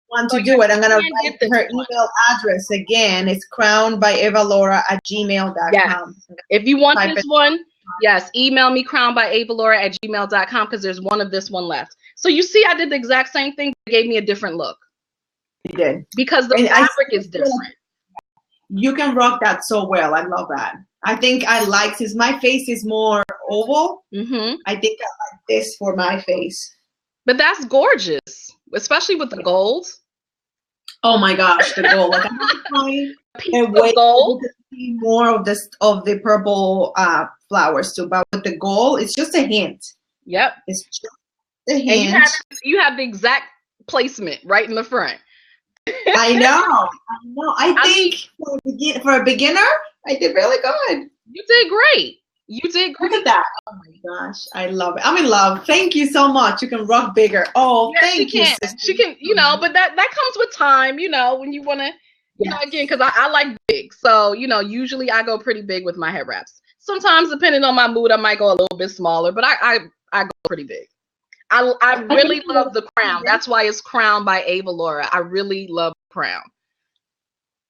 Want to do it. I'm going to write her email address again. It's crownbyavalora@gmail.com. Yes. If you want this one, yes, email me crownbyavalora@gmail.com because there's one of this one left. So you see, I did the exact same thing. It gave me a different look. You did. Because the fabric is different. You can rock that so well. I love that. I think since my face is more oval, I think I like this for my face. But that's gorgeous, especially with the gold. Oh my gosh, the gold! Like I'm trying to gold. See more of the purple flowers too, but with the gold, it's just a hint. Yep, it's just a hint. And you have the exact placement right in the front. I know. I think for a beginner, I did really good. You did great. You did great. Look at that. Oh my gosh. I love it. I'm in love. Thank you so much. You can rock bigger. Oh, yes, thank you. She can, but that comes with time, when you want to, again, because I like big. So, usually I go pretty big with my head wraps. Sometimes, depending on my mood, I might go a little bit smaller, but I go pretty big. I really love the crown. That's why it's Crown by Ava Laura. I really love the crown.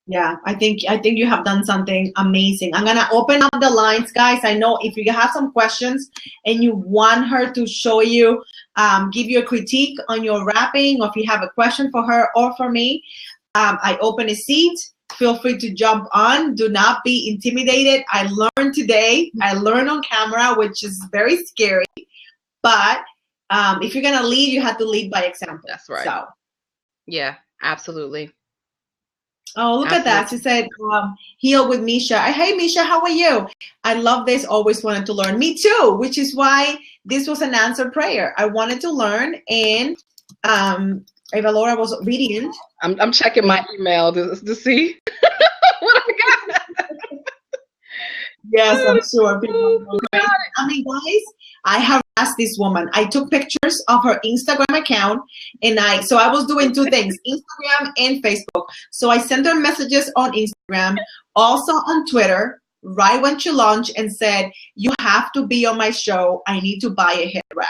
Yeah, I think you have done something amazing. I'm gonna open up the lines, guys. I know if you have some questions and you want her to show you, give you a critique on your wrapping, or if you have a question for her or for me, I open a seat feel free to jump on. Do not be intimidated. I learned today. I learned on camera, which is very scary. But if you're going to lead, you have to lead by example. That's right. So. Yeah, absolutely. Oh, look at that. She said, heal with Misha. Hey, Misha, how are you? I love this. Always wanted to learn. Me too, which is why this was an answered prayer. I wanted to learn, and Eva Laura was obedient. I'm checking my email to see what I got. Yes, I'm sure people know. I mean, guys, I have asked this woman. I took pictures of her Instagram account, and I was doing two things, Instagram and Facebook. So I sent her messages on Instagram, also on Twitter, right when she launched, and said, you have to be on my show. I need to buy a head wrap.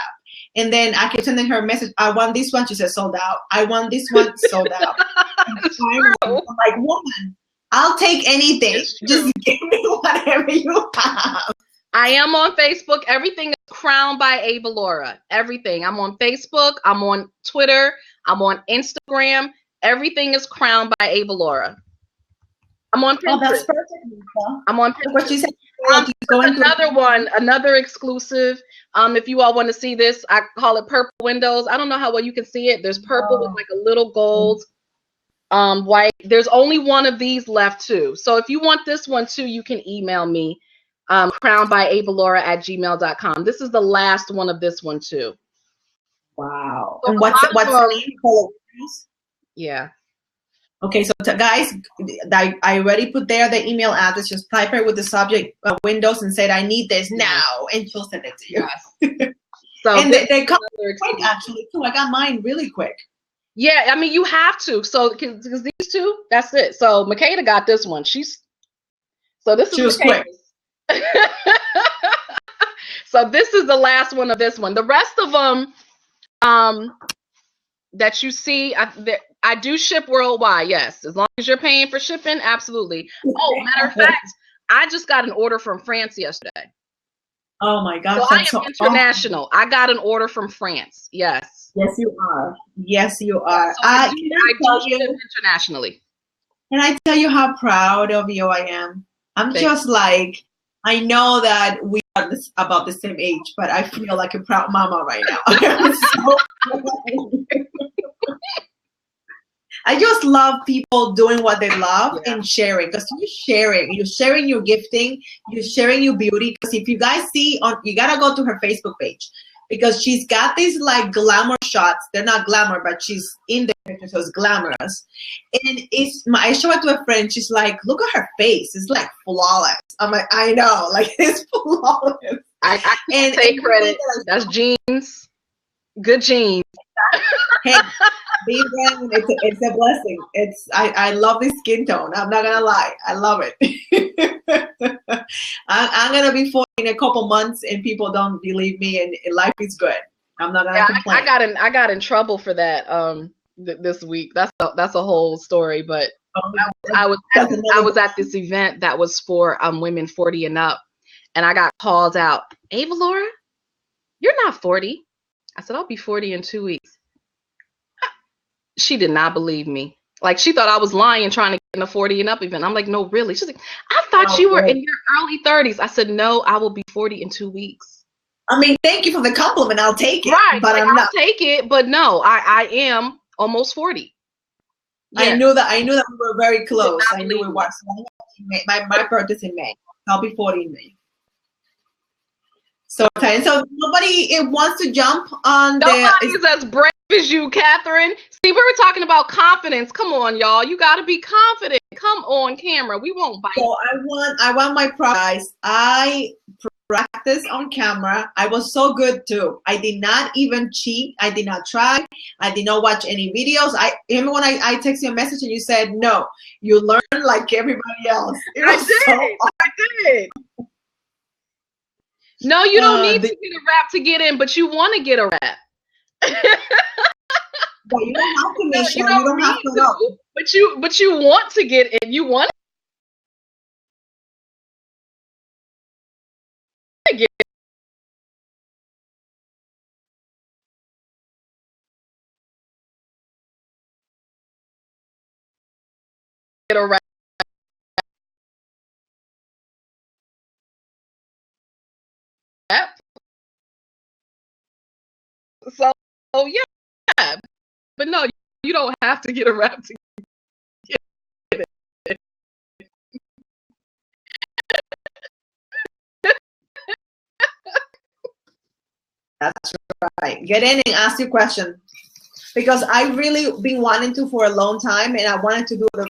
And then I kept sending her a message. I want this one. She said, sold out. I want this one, sold out. I'm like, woman, I'll take anything. Just give me whatever you have. I am on Facebook. Everything is Crowned by Ava Laura. Everything. I'm on Facebook. I'm on Twitter. I'm on Instagram. Everything is Crowned by Ava Laura. I'm on Pinterest. Oh, that's perfect, Nika. I'm on Pinterest. What you said, another one, another exclusive. If you all want to see this, I call it Purple Windows. I don't know how well you can see it. There's purple with like a little gold, white. There's only one of these left too. So if you want this one too, you can email me, crownedbyavalora@gmail.com. This is the last one of this one too. Wow. So and what's the name? Yeah. Okay, so guys, I already put there the email address. Just type it with the subject Windows and say, I need this now, and she'll send it to you. Yes. So and they come quick, actually, too. I got mine really quick. Yeah, I mean, you have to. So, because these two, that's it. So, Makeda got this one. She was quick. So, this is the last one of this one. The rest of them that you see, I do ship worldwide, yes. As long as you're paying for shipping, absolutely. Oh, matter of fact, I just got an order from France yesterday. Oh my gosh. So I am international. Awesome. I got an order from France. Yes. Yes, you are. Yes, you are. So I do ship internationally. Can I tell you how proud of you I am? I'm just like, I know that we are about the same age, but I feel like a proud mama right now. I just love people doing what they love and sharing, because you're sharing your gifting, you're sharing your beauty. Because if you guys see, you gotta go to her Facebook page, because she's got these like glamour shots. They're not glamour, but she's in the picture, so it's glamorous. And I show it to a friend. She's like, look at her face. It's like flawless. I'm like, I know, like it's flawless. I can't take credit. That's genes. Good genes. Hey, being brown, it's a blessing. I love this skin tone. I'm not gonna lie, I love it. I'm gonna be 40 in a couple months, and people don't believe me, and life is good. I'm not gonna complain. I got in trouble for that this week. That's a whole story. But I was at this event that was for women 40 and up, and I got called out. Ava Laura, you're not 40. I said, I'll be 40 in 2 weeks. She did not believe me. Like, she thought I was lying trying to get in a 40 and up event. I'm like, no, really? She's like, I thought you were in your early 30s. I said, no, I will be 40 in 2 weeks. I mean, thank you for the compliment. I'll take it. Right, but I'll take it. But no, I am almost 40. Yeah. I knew that we were very close. I knew we were. My birthday's in May. I'll be 40 in May. So nobody wants to jump on Nobody is as brave as you, Catherine. See, we were talking about confidence. Come on, y'all. You got to be confident. Come on camera. We won't bite. So I want my prize. I practiced on camera. I was so good too. I did not even cheat. I did not try. I did not watch any videos. Even when I texted you a message and you said, no, you learn like everybody else. I did. No, you don't need to get a wrap to get in, but you want to get a wrap. But you don't have to, Misha. You don't have to know. But you want to get in. You want to get a wrap. So yeah, but no, you don't have to get a wrap to get it. That's right. Get in and ask your question, because I really been wanting to for a long time, and I wanted to do it.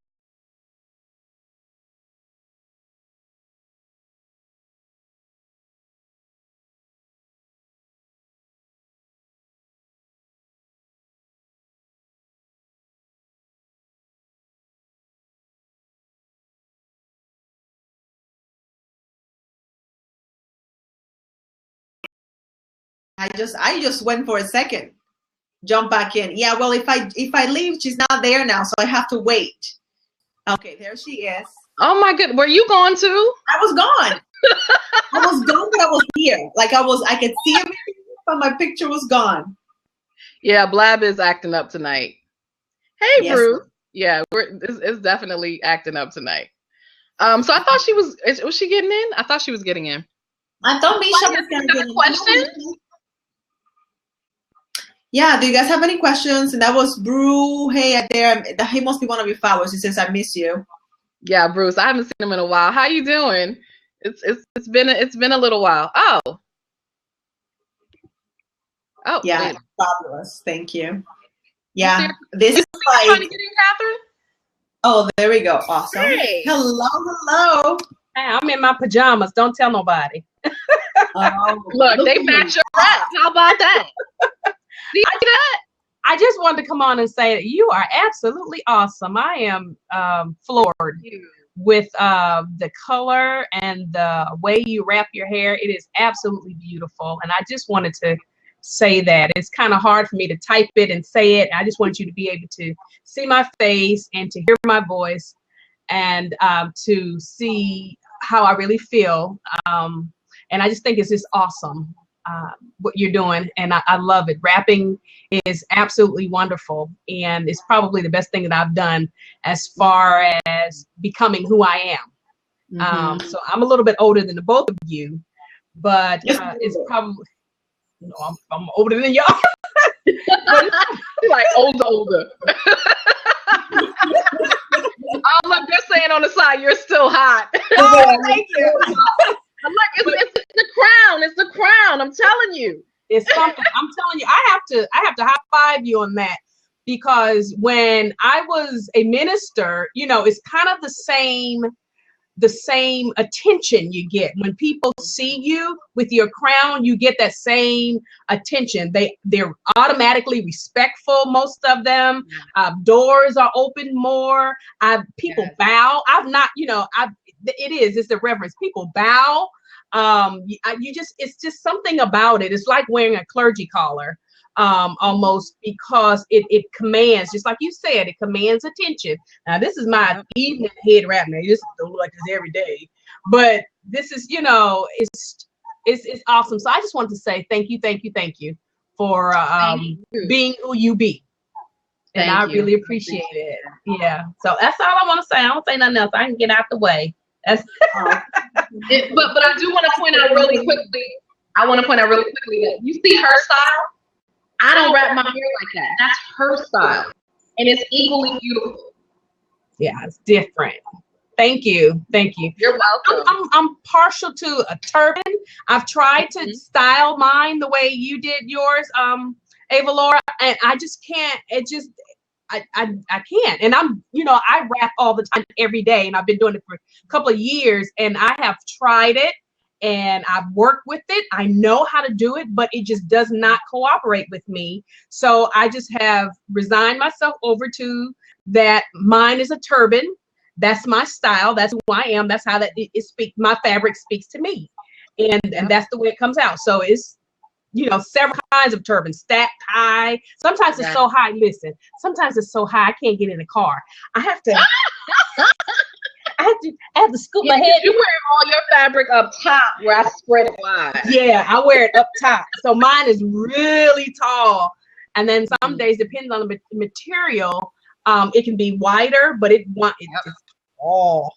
I just went for a second, jump back in. Yeah, well, if I leave, she's not there now, so I have to wait. Okay, there she is. Oh my good, were you gone too? I was gone. I was gone, but I was here. Like I could see everything, but my picture was gone. Yeah, Blab is acting up tonight. Hey, Yes. Bruce. Yeah, it's definitely acting up tonight. So I thought she was she getting in? I thought she was getting in. I thought Misha was gonna get in. Question? Yeah, do you guys have any questions? And that was Brew. Hey, there. He must be one of your followers. He says, "I miss you." Yeah, Bruce. I haven't seen him in a while. How you doing? It's been a little while. Oh. Yeah, wait. fabulous. Thank you. Yeah, this is like. Trying to get in, Catherine? Oh, there we go. Awesome. Hey. Hello. Hey, I'm in my pajamas. Don't tell nobody. Look, they match your wraps. How about that? See that? I just wanted to come on and say that you are absolutely awesome. I am floored with the color and the way you wrap your hair. It is absolutely beautiful. And I just wanted to say that. It's kind of hard for me to type it and say it. I just want you to be able to see my face and to hear my voice and to see how I really feel. And I just think it's just awesome. What you're doing, and I love it. Rapping is absolutely wonderful, and it's probably the best thing that I've done as far as becoming who I am. So I'm a little bit older than the both of you, but it's probably, you know, I'm older than y'all. Like older. Oh, look, they're saying on the side, you're still hot. Oh, thank you. Look, it's the crown. It's the crown. I'm telling you. It's something. I'm telling you, I have to high five you on that, because when I was a minister, you know, it's kind of the same attention you get when people see you with your crown. You get that same attention. They're automatically respectful. Most of them. Doors are open more. People bow. It's the reverence. People bow. It's just something about it. It's like wearing a clergy collar, almost, because it commands, just like you said, it commands attention. Now, this is my evening head wrap. Now, this don't look like this every day, but this is, you know, it's awesome. So I just wanted to say thank you for being who you be. And I really appreciate it. Yeah. So that's all I want to say. I don't say nothing else. I can get out the way. That's but I do want to point out really quickly. That you see her style. I don't wrap my hair like that. That's her style, and it's equally beautiful. Yeah, it's different. Thank you. You're welcome. I'm partial to a turban. I've tried to style mine the way you did yours, Ava Laura, and I just can't. I can't. And I rap all the time, every day, and I've been doing it for a couple of years, and I have tried it and I've worked with it. I know how to do it, but it just does not cooperate with me. So I just have resigned myself over to that. Mine is a turban. That's my style. That's who I am. That's how my fabric speaks to me. And that's the way it comes out. So it's, several kinds of turbans, stacked high. Sometimes it's so high. Listen, sometimes it's so high I can't get in the car. I have to scoop my head. You wear all your fabric up top where I spread it wide. Yeah, I wear it up top. So mine is really tall. And then some days, depending on the material, it can be wider, but it's tall.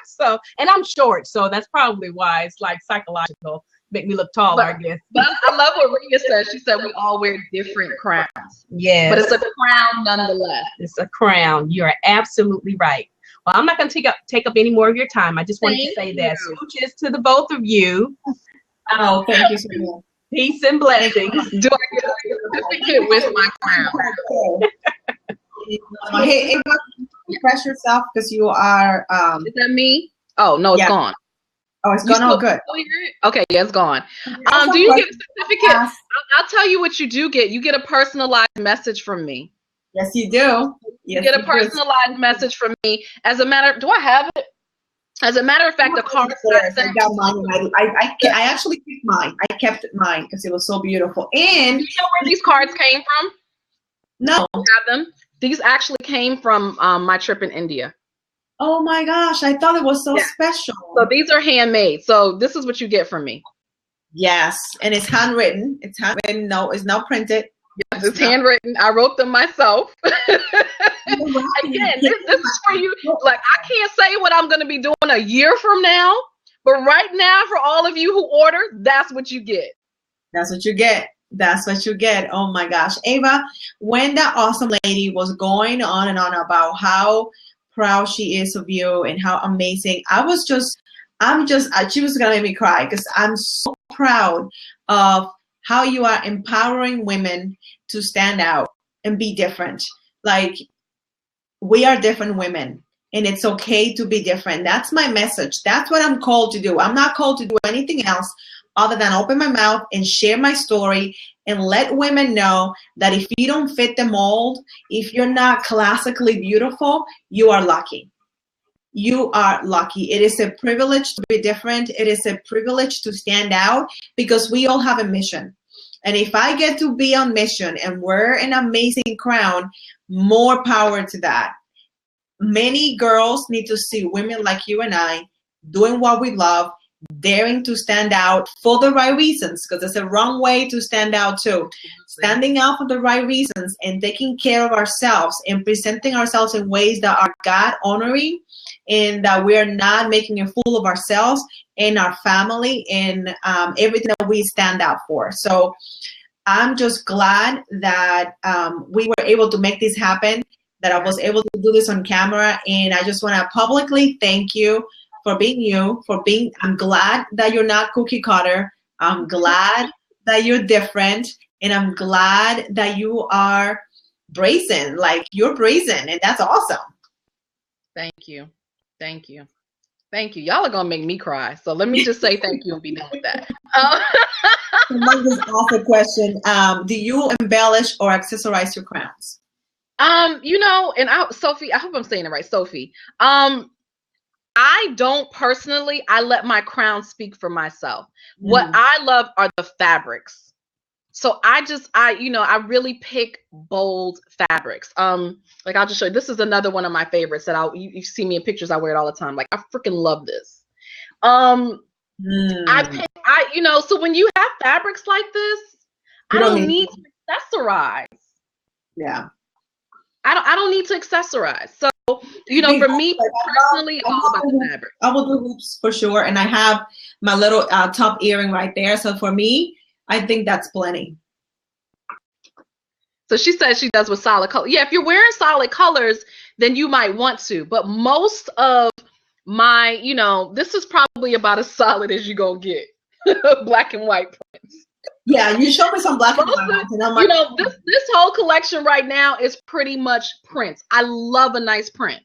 So, and I'm short, so that's probably why it's like psychological. make me look taller, I guess. But I love what Rhea said. She said we all wear different crowns. Yes. But it's a crown nonetheless. It's a crown. You are absolutely right. Well, I'm not going to take up any more of your time. I just wanted to say that. Smooches to the both of you. Oh, thank you so much. Peace and blessings. Do I get a certificate with my crown? Hey, Ava, refresh yourself because you are. Is that me? Oh, no, it's gone. Oh, it's gone. Oh, good. Okay, yeah, it's gone. Do you get a certificate? I'll tell you what you do get. You get a personalized message from me. Yes, you do. You get a personalized message from me. Do I have it? As a matter of fact, the card I got mine. I actually kept mine. I kept mine because it was so beautiful. And do you know where these cards came from? No. I have them. These actually came from my trip in India. Oh my gosh, I thought it was so special. So these are handmade. So this is what you get from me. Yes, and it's handwritten. It's handwritten. No, it's not printed. Yes, it's handwritten. I wrote them myself. Again, this is for you. Like, I can't say what I'm going to be doing a year from now, but right now, for all of you who order, that's what you get. That's what you get. That's what you get. Oh my gosh, Ava, when that awesome lady was going on and on about how proud she is of you and how amazing, she was gonna make me cry because I'm so proud of how you are empowering women to stand out and be different. Like, we are different women and it's okay to be different. That's my message. That's what I'm called to do. I'm not called to do anything else other than open my mouth and share my story and let women know that if you don't fit the mold, if you're not classically beautiful, you are lucky. You are lucky. It is a privilege to be different. It is a privilege to stand out because we all have a mission. And if I get to be on mission and wear an amazing crown, more power to that. Many girls need to see women like you and I doing what we love, daring to stand out for the right reasons, because there's a wrong way to stand out too. Standing out for the right reasons and taking care of ourselves and presenting ourselves in ways that are God honoring and that we are not making a fool of ourselves and our family and everything that we stand out for. So I'm just glad that we were able to make this happen, that I was able to do this on camera, and I just want to publicly thank you for being you, I'm glad that you're not cookie cutter. I'm glad that you're different, and I'm glad that you are brazen. Like, you're brazen, and that's awesome. Thank you. Thank you. Thank you. Y'all are going to make me cry. So let me just say thank you and be done with that. Someone just asked a question. Do you embellish or accessorize your crowns? Sophie, I hope I'm saying it right, Sophie. I don't personally. I let my crown speak for myself. What I love are the fabrics. So I really pick bold fabrics. Like, I'll just show you. This is another one of my favorites that you see me in pictures. I wear it all the time. Like, I freaking love this. So when you have fabrics like this, I don't need to accessorize. Yeah. I don't need to accessorize. So, for me personally, it's all about the fabric. I will do hoops for sure. And I have my little top earring right there. So for me, I think that's plenty. So she says she does with solid color. Yeah, if you're wearing solid colors, then you might want to. But most of my, this is probably about as solid as you're going to get. Black and white prints. Yeah, you show me some black and white ones, and I'm like, this whole collection right now is pretty much prints. I love a nice print.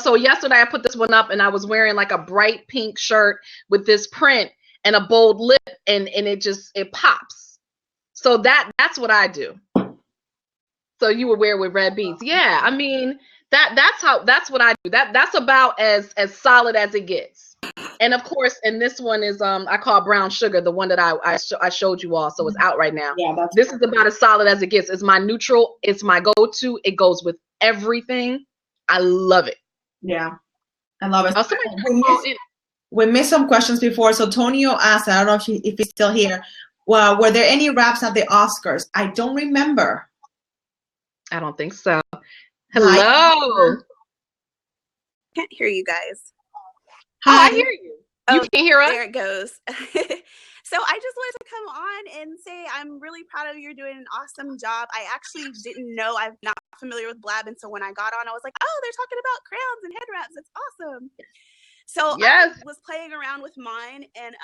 So yesterday I put this one up and I was wearing like a bright pink shirt with this print and a bold lip, and it pops. So that's what I do. So you would wear with red beads. Yeah, I mean that's what I do. That's about as solid as it gets. And of course, and this one is I call brown sugar, the one that I showed you all, so it's out right now. Yeah, this is about as solid as it gets. It's my neutral. It's my go-to. It goes with everything. I love it. Yeah, I love it. We missed some questions before. So Tonio asked, I don't know if he's still here. Well, were there any raps at the Oscars? I don't remember. I don't think so. Hello. Can't hear you guys. Hi. Oh, I hear you. You Oh, can't hear us? there it goes. So I just wanted to come on and say I'm really proud of you. You're doing an awesome job. I actually didn't know. I'm not familiar with Blab, and so when I got on, I was like, oh, they're talking about crayons and head wraps. That's awesome. So Yes. I was playing around with mine, and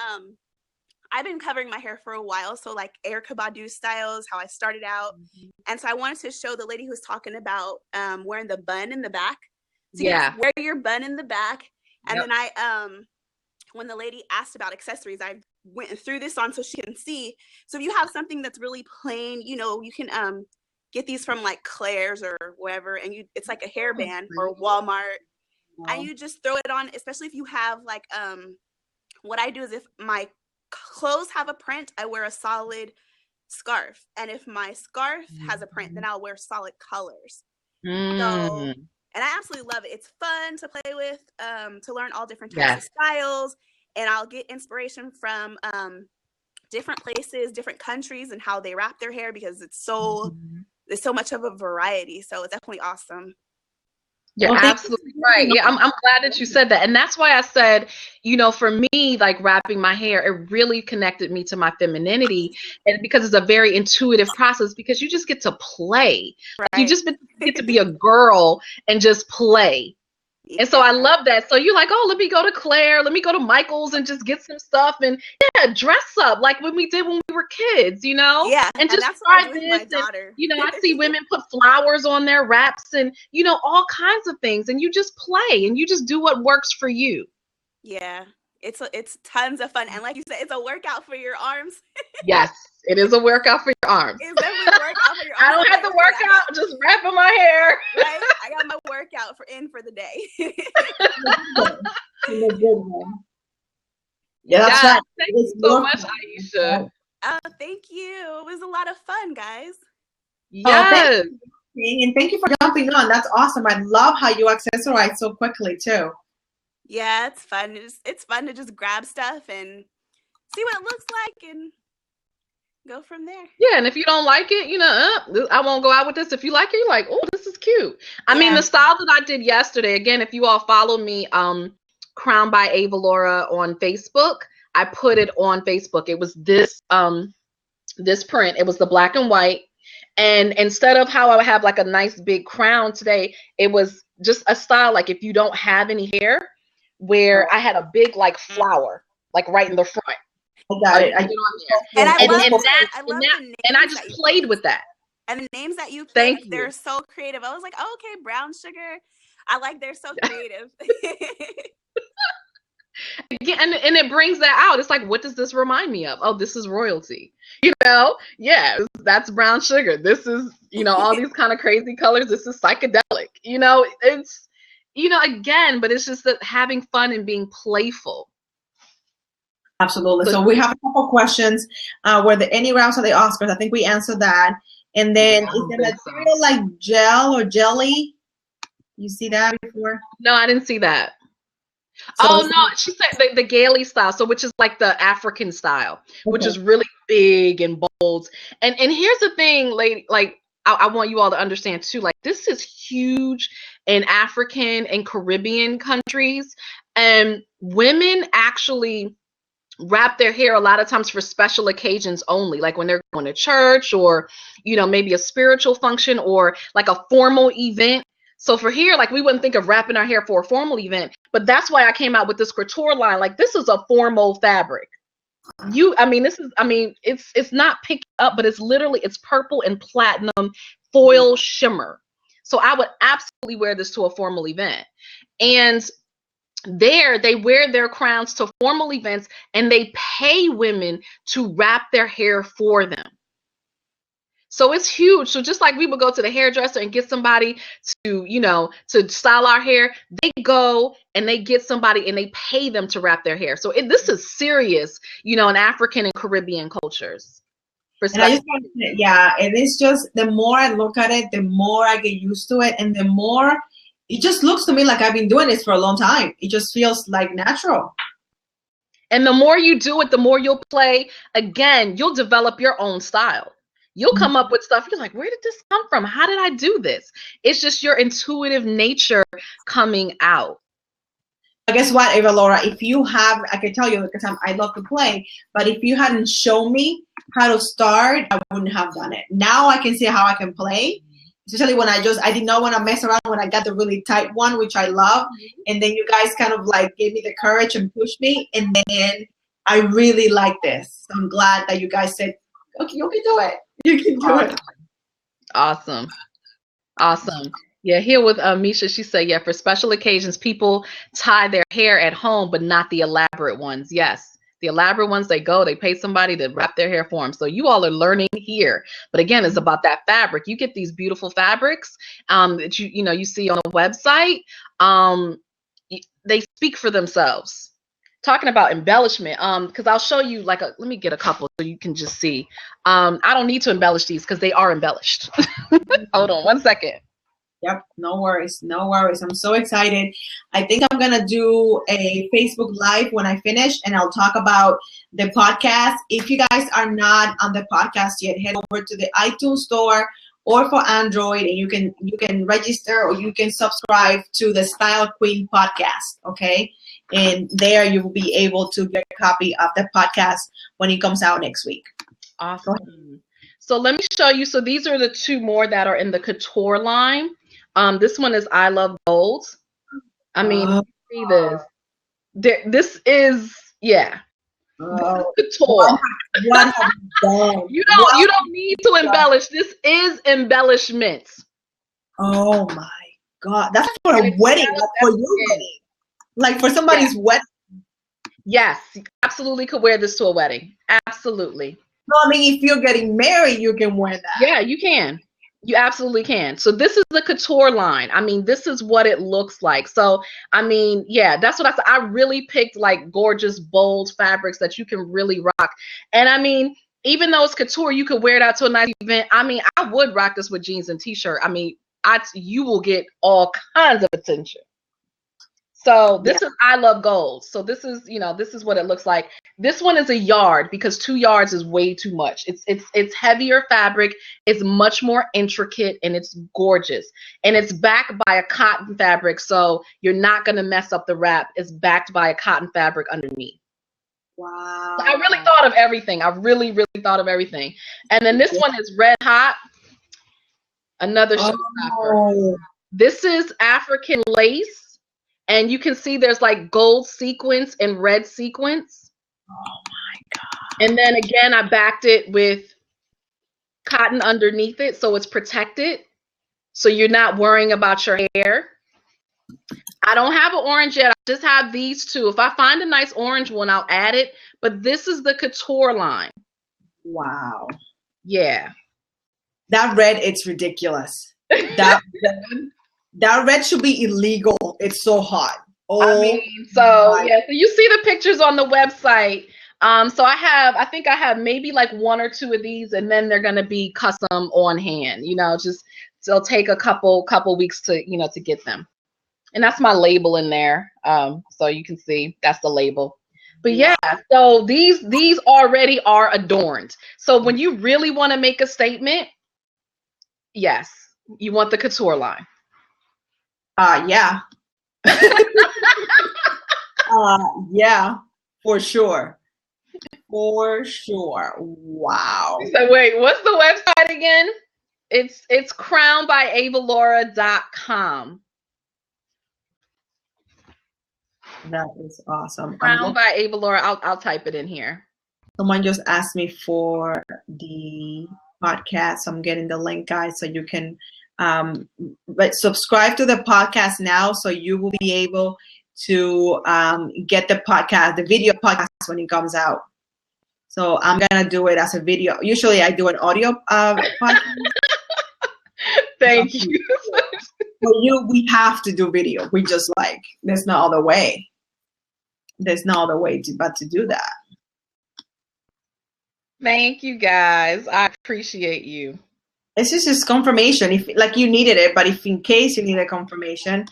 I've been covering my hair for a while. So like Erykah Badu styles, how I started out. And so I wanted to show the lady who was talking about wearing the bun in the back. So you just wear your bun in the back. And then I when the lady asked about accessories, I went through this on so she can see. So if you have something that's really plain, you know, you can get these from like Claire's or wherever, and it's like a hairband or Walmart. And you just throw it on, especially if you have like what I do is if my clothes have a print, I wear a solid scarf. And if my scarf has a print, then I'll wear solid colors. So, and I absolutely love it. It's fun to play with, to learn all different types of styles. And I'll get inspiration from different places, different countries, and how they wrap their hair, because it's there's so much of a variety. So it's definitely awesome. You're absolutely right. Yeah, I'm glad that you said that. And that's why I said, you know, for me, like wrapping my hair, it really connected me to my femininity. And because it's a very intuitive process, because you just get to play. Like, you just get to be a girl and just play. And so I love that. So you're like, oh, let me go to Claire, let me go to Michael's and just get some stuff and dress up like when we did when we were kids, you know? Yeah. And just try this. My daughter. You know, I see women put flowers on their wraps and, you know, all kinds of things. And you just play and you just do what works for you. Yeah. It's tons of fun. And like you said, it's a workout for your arms. Yes, it is a workout for your arms. It's definitely a workout for your arms. I don't have to work out, just wrapping my hair. Right? I got my workout for the day. Yeah, that's right. Thank you so much, Aisha. Thank you. It was a lot of fun, guys. Yes. And thank you for jumping on. That's awesome. I love how you accessorize so quickly too. Yeah, it's fun. It's fun to just grab stuff and see what it looks like and go from there. Yeah, and if you don't like it, you know, I won't go out with this. If you like it, you're like, oh, this is cute. I mean, the style that I did yesterday, again, if you all follow me, Crown by Ava Laura on Facebook, I put it on Facebook. It was this this print. It was the black and white. And instead of how I would have like a nice big crown today, it was just a style like if you don't have any hair, where I had a big like flower, like right in the front. And I just played with that. And the names that you picked, they're so creative. I was like, oh, okay, brown sugar. They're so creative. And it brings that out. It's like, what does this remind me of? Oh, this is royalty. You know, that's brown sugar. This is, you know, all these kind of crazy colors. This is psychedelic. You know, it's, you know, again, but it's just that having fun and being playful. Absolutely. So we have a couple questions. Were there any rounds of the Oscars? I think we answered that. And then is the material like gel or jelly? You see that before? No, I didn't see that. So no, she said the Gailey style, so which is like the African style, which is really big and bold. And here's the thing, lady, like I want you all to understand too, like this is huge in African and Caribbean countries, and women actually wrap their hair a lot of times for special occasions only, like when they're going to church or, you know, maybe a spiritual function or like a formal event. So for here, like we wouldn't think of wrapping our hair for a formal event, but that's why I came out with this couture line. Like this is a formal fabric. It's not picking up, but it's purple and platinum foil shimmer. So I would absolutely wear this to a formal event. And there they wear their crowns to formal events and they pay women to wrap their hair for them. So it's huge. So just like we would go to the hairdresser and get somebody to, you know, to style our hair, they go and they get somebody and they pay them to wrap their hair. So this is serious, you know, in African and Caribbean cultures. And and it's just the more I look at it, the more I get used to it, and the more it just looks to me like I've been doing this for a long time. It just feels like natural. And the more you do it, the more you'll play. Again, you'll develop your own style. You'll come up with stuff. You're like, where did this come from? How did I do this? It's just your intuitive nature coming out. guess what, Eva Laura, if you have, I can tell you because I love to play, but if you hadn't shown me how to start, I wouldn't have done it. Now I can see how I can play, especially when I did not want to mess around when I got the really tight one, which I love. And then you guys kind of like gave me the courage and pushed me. And then I really like this. So I'm glad that you guys said, okay, you can do it. You can do it. Awesome. Awesome. Yeah, here with Misha, she said, yeah, for special occasions, people tie their hair at home, but not the elaborate ones. Yes, the elaborate ones, they pay somebody to wrap their hair for them. So you all are learning here. But again, it's about that fabric. You get these beautiful fabrics that you see on the website. They speak for themselves. Talking about embellishment, because I'll show you let me get a couple so you can just see. I don't need to embellish these because they are embellished. Hold on one second. Yep, no worries, no worries. I'm so excited. I think I'm gonna do a Facebook Live when I finish, and I'll talk about the podcast. If you guys are not on the podcast yet, head over to the iTunes store or for Android, and you can register or you can subscribe to the Style Queen podcast. Okay, and there you will be able to get a copy of the podcast when it comes out next week. Awesome. So let me show you. So these are the two more that are in the couture line. This one is I Love Gold. I mean, see this. This is, yeah. Couture. What have you done? You don't need to embellish. This is embellishment. Oh my God. That's for a wedding, like for your wedding. Like for somebody's wedding. Yes, you absolutely could wear this to a wedding. Absolutely. No, I mean, if you're getting married, you can wear that. Yeah, you can. You absolutely can. So this is the couture line. I mean, this is what it looks like. So, I mean, yeah, that's what I said. I really picked like gorgeous, bold fabrics that you can really rock. And I mean, even though it's couture, you could wear it out to a nice event. I mean, I would rock this with jeans and t-shirt. I mean, you will get all kinds of attention. So this is I Love Gold. So this is, this is what it looks like. This one is a yard because 2 yards is way too much. It's heavier fabric. It's much more intricate and it's gorgeous. And it's backed by a cotton fabric, so you're not going to mess up the wrap. It's backed by a cotton fabric underneath. Wow. So I really thought of everything. I really, really thought of everything. And then this one is Red Hot. Another showstopper. This is African lace. And you can see there's like gold sequins and red sequins. Oh my God. And then again, I backed it with cotton underneath it, so it's protected. So you're not worrying about your hair. I don't have an orange yet. I just have these two. If I find a nice orange one, I'll add it. But this is the couture line. Wow. Yeah. That red, it's ridiculous. That red should be illegal. It's so hot. Oh, I mean, so yeah. So you see the pictures on the website. So I think I have maybe like 1 or 2 of these, and then they're gonna be custom on hand. Just it'll take a couple weeks to to get them. And that's my label in there. So you can see that's the label. But yeah, so these already are adorned. So when you really want to make a statement, yes, you want the couture line. Yeah. Yeah, for sure. For sure. Wow. So wait, what's the website again? It's crownbyavalora.com. That is awesome. Crown by Ava Laura. I'll type it in here. Someone just asked me for the podcast. I'm getting the link, guys, so you can but subscribe to the podcast now, so you will be able to get the podcast, the video podcast when it comes out. So I'm gonna do it as a video. Usually I do an audio podcast. Thank you. For we have to do video. We just there's no other way. There's no other way but to do that. Thank you, guys. I appreciate you. This is just confirmation. If you needed it, but if in case you need a confirmation.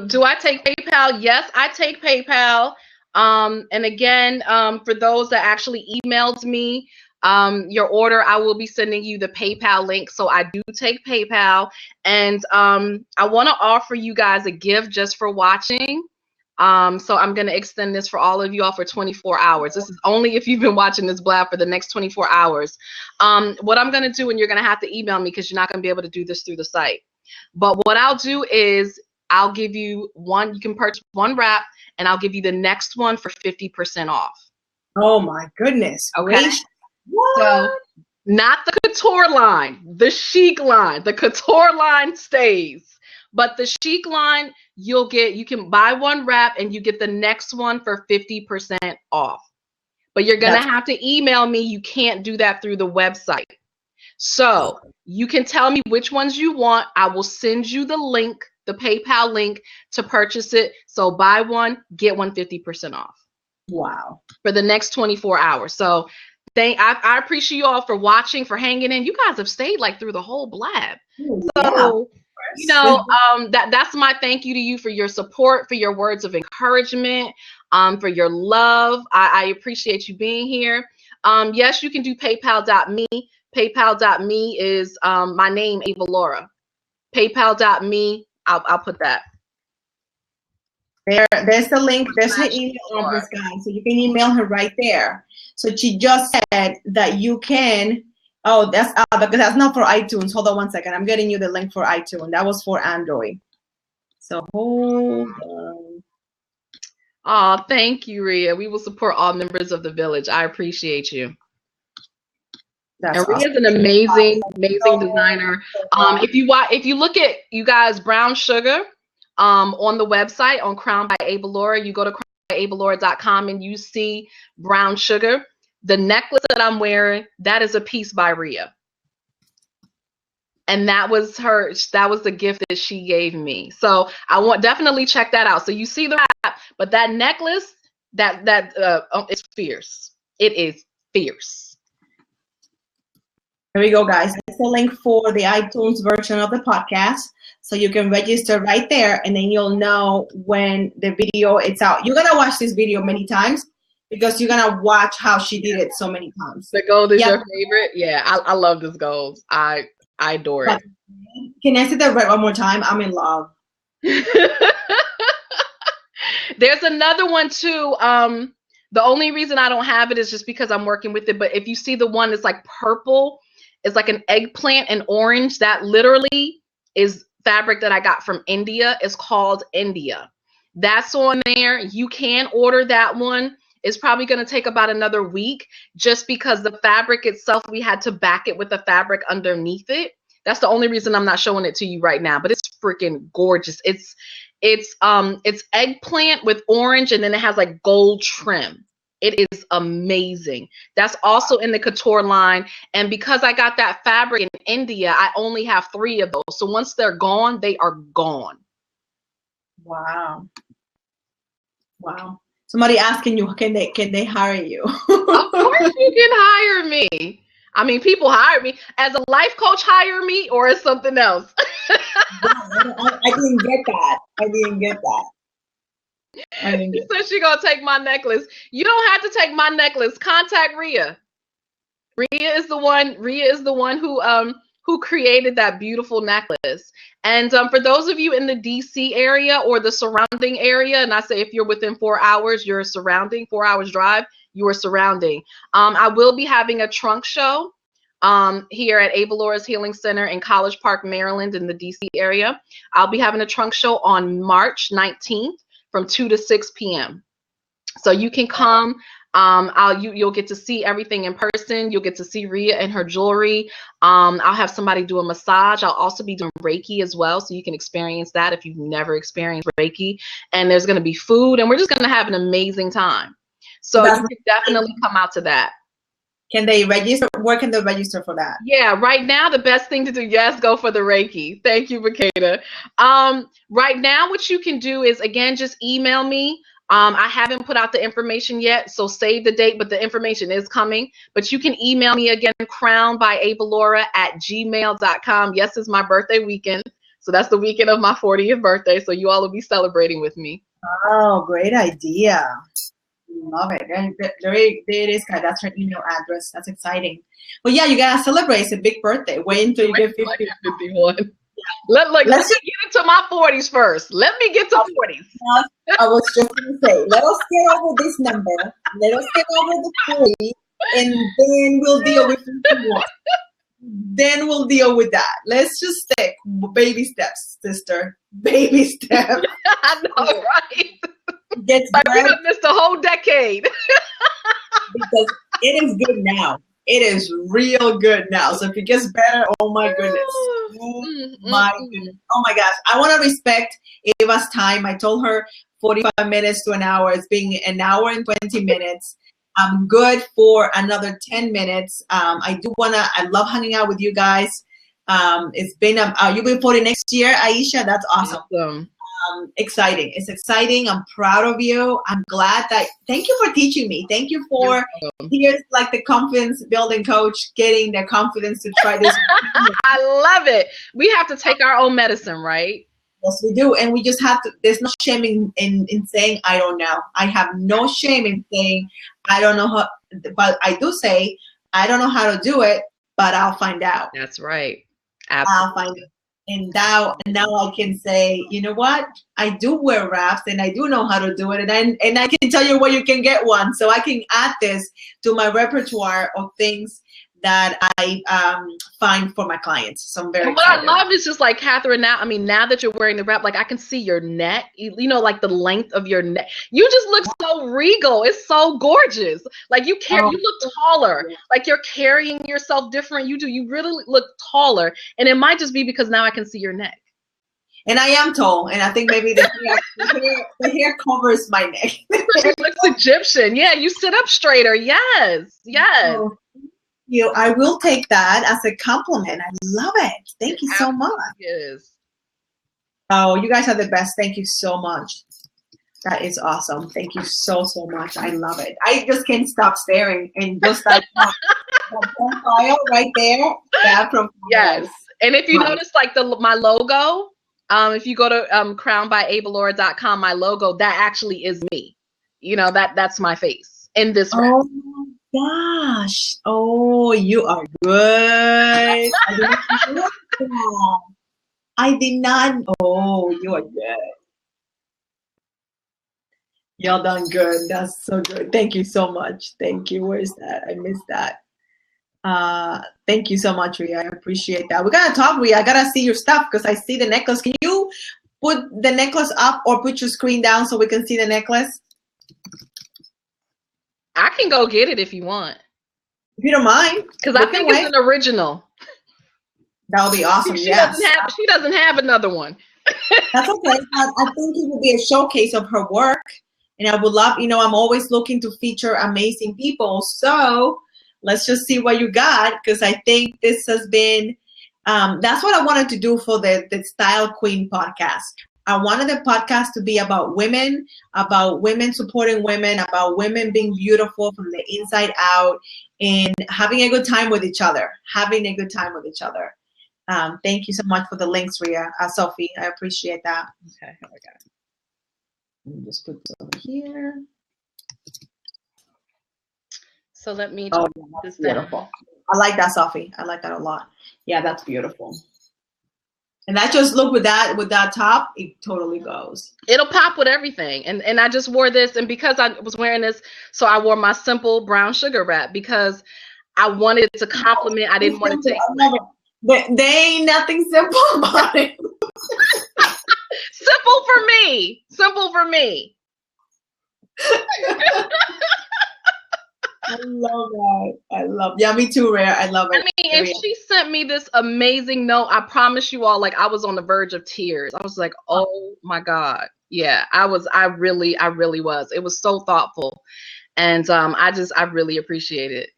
Do I take PayPal? Yes, I take PayPal. And again, for those that actually emailed me your order, I will be sending you the PayPal link. So I do take PayPal. And I want to offer you guys a gift just for watching. So I'm going to extend this for all of you all for 24 hours. This is only if you've been watching this blab for the next 24 hours. What I'm going to do, and you're going to have to email me because you're not going to be able to do this through the site. But what I'll do is I'll give you one, you can purchase one wrap, and I'll give you the next one for 50% off. Oh my goodness. Okay. So not the couture line, the chic line. The couture line stays. But the chic line, you can buy one wrap and you get the next one for 50% off. But you're going to have to email me. You can't do that through the website. So you can tell me which ones you want. I will send you the link, the PayPal link to purchase it. So buy one, get one 50% off. Wow. For the next 24 hours. So I appreciate you all for watching, for hanging in. You guys have stayed like through the whole blab. So, you know, that's my thank you to you for your support, for your words of encouragement, for your love. I appreciate you being here. Yes, you can do paypal.me. Paypal.me is my name, Ava Laura. Paypal.me, I'll put that. There's the link. There's her email address, guys. So you can email her right there. So she just said that you can. Oh, that's because that's not for iTunes. Hold on one second. I'm getting you the link for iTunes. That was for Android. So hold on. Oh, thank you, Rhea. We will support all members of the village. I appreciate you. That's and Rhea's an amazing, amazing designer. If you look at, you guys, brown sugar. On the website on Crown by Ava Laura, you go to crownbyavalora.com and you see brown sugar. The necklace that I'm wearing, that is a piece by Rhea. And that was the gift that she gave me. So definitely check that out. So you see the wrap, but that necklace, it's fierce. It is fierce. Here we go, guys. That's the link for the iTunes version of the podcast. So you can register right there, and then you'll know when the video is out. You're going to watch this video many times because you're going to watch how she did it so many times. The gold is your favorite? Yeah, I love this gold. I adore it. Can I say that right one more time? I'm in love. There's another one, too. The only reason I don't have it is just because I'm working with it. But if you see the one that's like purple, it's like an eggplant and orange. That literally is fabric that I got from India. Is called India. That's on there. You can order that one. It's probably going to take about another week just because the fabric itself, we had to back it with the fabric underneath it. That's the only reason I'm not showing it to you right now, but it's freaking gorgeous. It's eggplant with orange, and then it has like gold trim. It is amazing. That's also in the couture line. And because I got that fabric in India, I only have 3 of those. So once they're gone, they are gone. Wow. Wow. Somebody asking you, can they hire you? Of course you can hire me. I mean, people hire me. As a life coach, hire me, or as something else? I didn't get that. So she gonna take my necklace. You don't have to take my necklace. Contact Rhea. Rhea is the one who created that beautiful necklace. And for those of you in the DC area or the surrounding area, and I say if you're within 4 hours, you're surrounding, 4 hours drive, you are surrounding. I will be having a trunk show here at Ava Laura's Healing Center in College Park, Maryland, in the DC area. I'll be having a trunk show on March 19th from 2 to 6 p.m. So you can come. You'll get to see everything in person. You'll get to see Rhea and her jewelry. I'll have somebody do a massage. I'll also be doing Reiki as well, so you can experience that if you've never experienced Reiki. And there's going to be food, and we're just going to have an amazing time. So you can definitely come out to that. Can they register? Where can they register for that? Yeah, right now the best thing to do, yes, go for the Reiki. Thank you, Makeda. Right now what you can do is, again, just email me. I haven't put out the information yet, so save the date, but the information is coming. But you can email me again, crownbyavalora@gmail.com. Yes, it's my birthday weekend. So that's the weekend of my 40th birthday. So you all will be celebrating with me. Oh, great idea. Love it. There it is, guys. That's her email address. That's exciting. Well, yeah, you gotta celebrate. It's a big birthday. Wait until you get 50. 51. Let's get get to my 40s first. Let me get to 40s. I was just going to say, let us get over this number. Let us get over the 40, and then we'll deal with 51. Then we'll deal with that. Let's just stick baby steps, sister. Baby steps. I know, right? Gets like we done missed a whole decade. Because it is good now. It is real good now. So if it gets better, oh my goodness. Oh my goodness. Oh my gosh. I want to respect Eva's time. I told her 45 minutes to an hour. It's being an hour and 20 minutes. I'm good for another 10 minutes. I love hanging out with you guys. It's been, you'll be 40 next year, Aisha. That's awesome. Exciting. It's exciting. I'm proud of you. I'm glad thank you for teaching me. Thank you for, here's like the confidence building coach, getting the confidence to try this. I love it. We have to take our own medicine, right? Yes, we do. And we just have to, there's no shame in saying, I don't know. I have no shame in saying, I don't know how, but I do say, I don't know how to do it, but I'll find out. That's right. Absolutely. I'll find it. And now I can say, you know what? I do wear wraps and I do know how to do it. And I can tell you where you can get one. So I can add this to my repertoire of things that I find for my clients. So I'm very excited. What I love is just like, Catherine, now that you're wearing the wrap, like I can see your neck, you know, like the length of your neck. You just look so regal. It's so gorgeous. Like you look taller. Like you're carrying yourself different. You really look taller. And it might just be because now I can see your neck. And I am tall, and I think maybe the hair covers my neck. It looks Egyptian. Yeah, you sit up straighter. Yes. Oh. I will take that as a compliment. I love it. Thank you so much. Yes. Oh, you guys are the best. Thank you so much. That is awesome. Thank you so much. I love it. I just can't stop staring and just like that profile right there. That profile. Yes. And if you notice, like my logo, if you go to crownbyabelora.com, my logo, that actually is me. You know, that's my face in this wrap. Gosh, oh, you are good. I did not. Oh, you are good. Y'all done good. That's so good. Thank you so much. Thank you. Where's that? I missed that. Thank you so much, Ria. I appreciate that. We gotta talk, Ria. I gotta see your stuff because I see the necklace. Can you put the necklace up or put your screen down so we can see the necklace? I can go get it if you want. If you don't mind. Because I think it's an original. That would be awesome. She doesn't have another one. That's okay. I think it would be a showcase of her work. And I would love, I'm always looking to feature amazing people. So let's just see what you got. Because I think this has been, that's what I wanted to do for the Style Queen podcast. I wanted the podcast to be about women supporting women, about women being beautiful from the inside out, and having a good time with each other. Thank you so much for the links, Ria. Sophie, I appreciate that. Okay, here we go. Let me just put this over here. So let me that's beautiful. I like that, Sophie. I like that a lot. Yeah, that's beautiful. And I just look with that top, it totally goes. It'll pop with everything. And I just wore this, and because I was wearing this, so I wore my simple brown sugar wrap because I wanted to compliment. I didn't want to take. There ain't nothing simple about it. Simple for me. Simple for me. I love that. Yeah, me too, Rare. I love it. I mean, and she sent me this amazing note. I promise you all, like I was on the verge of tears. I was like, oh my God. Yeah, I really was. It was so thoughtful. And I really appreciate it.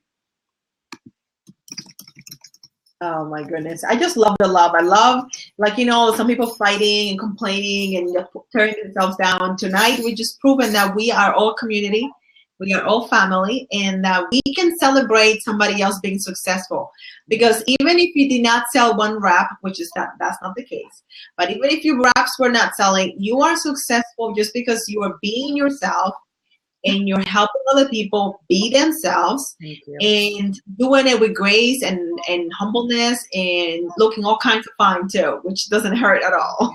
Oh my goodness. I just love the love. I love, like, some people fighting and complaining and tearing themselves down. Tonight, we just proven that we are all community. We are all family, and we can celebrate somebody else being successful. Because even if you did not sell one wrap, which is that's not the case, but even if your wraps were not selling, you are successful just because you are being yourself and you're helping other people be themselves and doing it with grace and humbleness and looking all kinds of fine too, which doesn't hurt at all.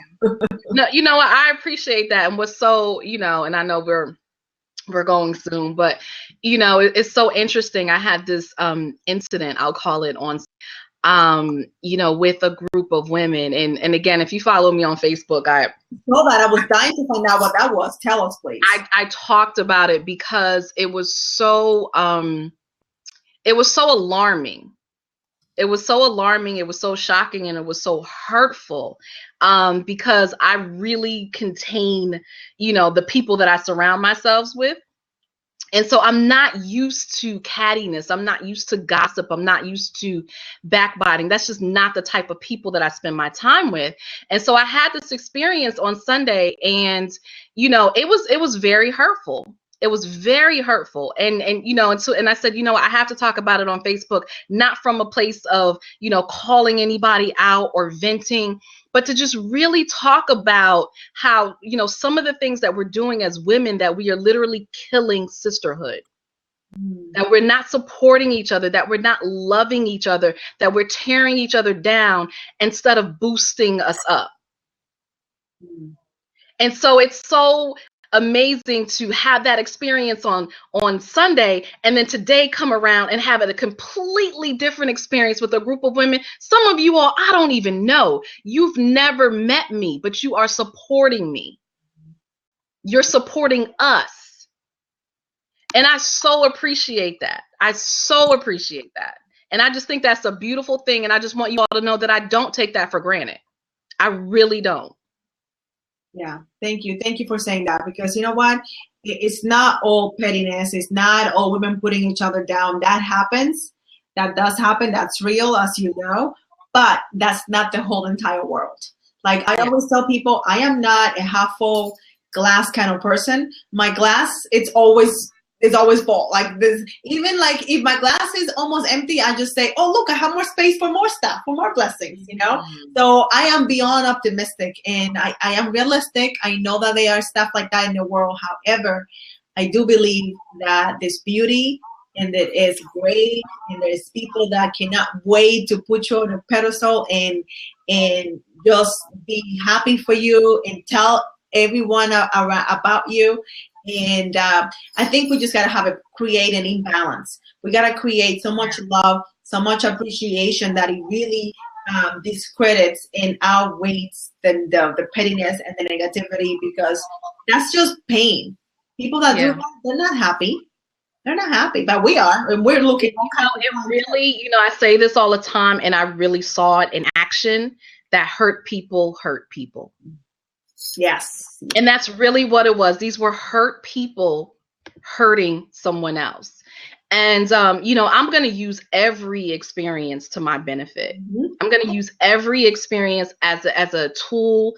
No, you know what? I appreciate that. And what's so, and I know we're going soon, but it's so interesting. I had this incident, I'll call it, on with a group of women. And again, if you follow me on Facebook, I was dying to find out what that was. Tell us, please. I talked about it because it was so alarming. It was so alarming. It was so shocking, and it was so hurtful, because I really contain, the people that I surround myself with. And so I'm not used to cattiness. I'm not used to gossip. I'm not used to backbiting. That's just not the type of people that I spend my time with. And so I had this experience on Sunday, and, it was very hurtful. It was very hurtful. And I said, I have to talk about it on Facebook, not from a place of, calling anybody out or venting, but to just really talk about how, some of the things that we're doing as women, that we are literally killing sisterhood, that we're not supporting each other, that we're not loving each other, that we're tearing each other down instead of boosting us up. And so it's so amazing to have that experience on Sunday, and then today come around and have a completely different experience with a group of women. Some of you all, I don't even know. You've never met me, but you are supporting me. You're supporting us. And I so appreciate that. And I just think that's a beautiful thing. And I just want you all to know that I don't take that for granted. I really don't. Yeah, thank you. Thank you for saying that, because you know what? It's not all pettiness. It's not all women putting each other down. That happens. That does happen. That's real, as you know. But that's not the whole entire world. Like I always tell people, I am not a half full glass kind of person. My glass, it's always full. Like this, even like if my glass is almost empty, I just say, oh, look, I have more space for more stuff, for more blessings, So I am beyond optimistic, and I am realistic. I know that there are stuff like that in the world. However, I do believe that there's beauty, and that is great, and there's people that cannot wait to put you on a pedestal and just be happy for you and tell everyone around about you. And I think we just got to create an imbalance. We got to create so much love, so much appreciation that it really discredits and outweighs the pettiness and the negativity, because that's just pain. People that do that, they're not happy. They're not happy, but we are, and we're looking. It really, I say this all the time, and I really saw it in action, that hurt people hurt people. Yes. And that's really what it was. These were hurt people hurting someone else. And, I'm going to use every experience to my benefit. I'm going to use every experience as a tool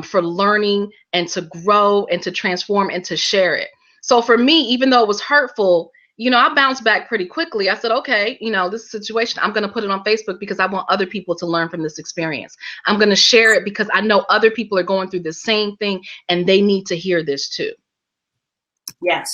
for learning and to grow and to transform and to share it. So for me, even though it was hurtful, I bounced back pretty quickly. I said, okay, this situation, I'm going to put it on Facebook because I want other people to learn from this experience. I'm going to share it because I know other people are going through the same thing, and they need to hear this too. Yes,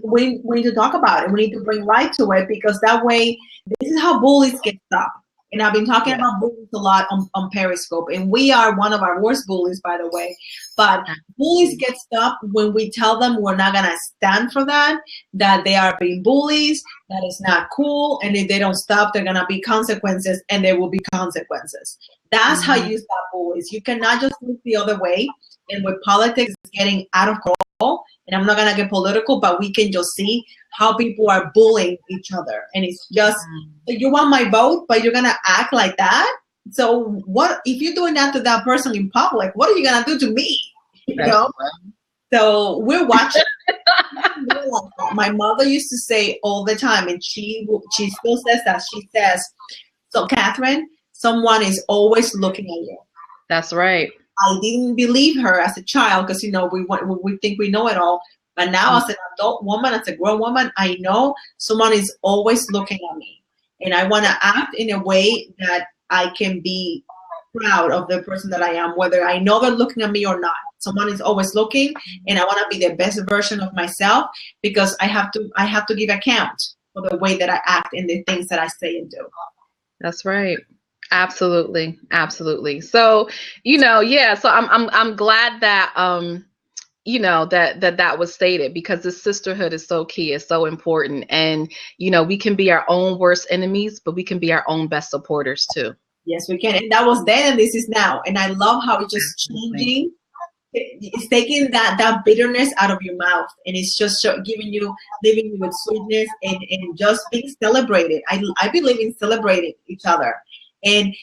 we need to talk about it. We need to bring light to it, because that way, this is how bullies get stopped. And I've been talking about bullies a lot on Periscope, and we are one of our worst bullies, by the way. But bullies get stopped when we tell them we're not gonna stand for that they are being bullies, that is not cool, and if they don't stop, there are gonna be consequences, and there will be consequences. That's how you stop bullies. You cannot just look the other way. And with politics getting out of control, and I'm not gonna get political, but we can just see how people are bullying each other, and it's just, you want my vote, but you're gonna act like that. So what if you're doing that to that person in public? What are you gonna do to me? So we're watching. My mother used to say all the time, and she still says that. She says, "So Catherine, someone is always looking at you." That's right. I didn't believe her as a child, because we think we know it all. But now as an adult woman, as a grown woman, I know someone is always looking at me, and I want to act in a way that I can be proud of the person that I am, whether I know they're looking at me or not. Someone is always looking, and I want to be the best version of myself, because I have to give account for the way that I act and the things that I say and do. That's right. Absolutely, absolutely. So, yeah. So I'm glad that that was stated, because this sisterhood is so key, it's so important, and we can be our own worst enemies, but we can be our own best supporters too. Yes, we can. And that was then, and this is now. And I love how it's just changing. It's taking that bitterness out of your mouth, and it's just leaving you with sweetness and just being celebrated. I believe in celebrating each other. And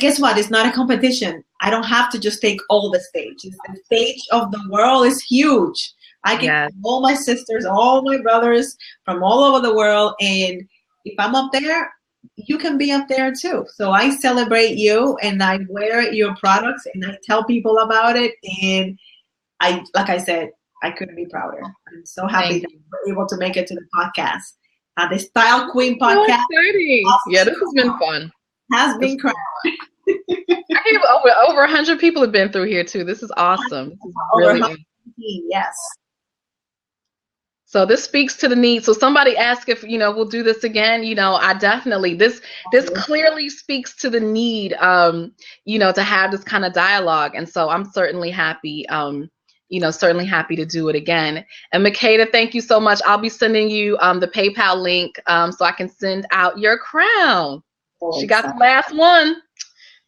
guess what? It's not a competition. I don't have to just take all the stage. The stage of the world is huge. I can have all my sisters, all my brothers from all over the world. And if I'm up there, you can be up there too. So I celebrate you, and I wear your products, and I tell people about it. And like I said, I couldn't be prouder. I'm so happy that we were able to make it to the podcast. The Style Queen podcast. Yeah, this has been fun. Has been crowned. I hear over 100 people have been through here too. This is awesome. This is really awesome. Yes. So this speaks to the need. So somebody asked if we'll do this again. I definitely this clearly speaks to the need to have this kind of dialogue. And so I'm certainly happy to do it again. And Makeda, thank you so much. I'll be sending you the PayPal link so I can send out your crown. She got the last one.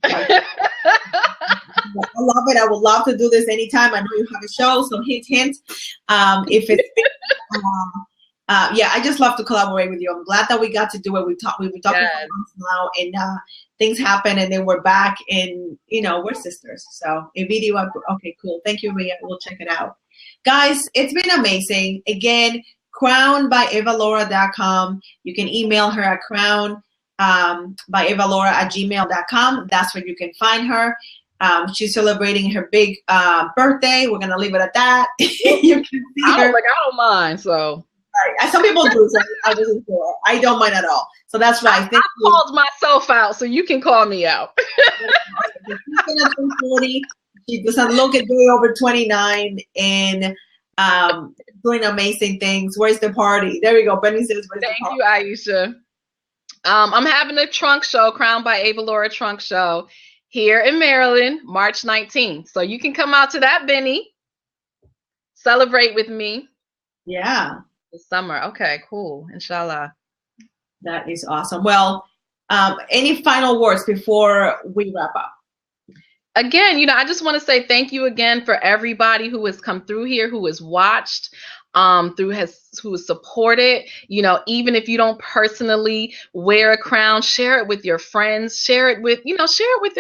I love it. I would love to do this anytime. I know you have a show, so hint. If it's I just love to collaborate with you. I'm glad that we got to do it. We've been talking for months now, and things happen, and then we're back, and we're sisters. So a video, okay, cool. Thank you, Ria. We'll check it out, guys. It's been amazing. Again, crownbyevalora.com. You can email her at crownbyevalora@gmail.com. That's where you can find her. She's celebrating her big birthday. We're gonna leave it at that. You can see her. I don't mind. So right. Some people do. So I wasn't sure. I don't mind at all. So that's right. I called myself out, so you can call me out. She doesn't look a day over 29, and doing amazing things. Where's the party? There we go. Benny says, "Where's the party?" Thank you, Aisha. I'm having a trunk show, Crowned by Ava Laura trunk show, here in Maryland, March 19th. So you can come out to that, Benny. Celebrate with me. Yeah. This summer. Okay, cool. Inshallah. That is awesome. Well, any final words before we wrap up? Again, I just want to say thank you again for everybody who has come through here, who has watched, who has supported. Even if you don't personally wear a crown, share it with your friends, share it with your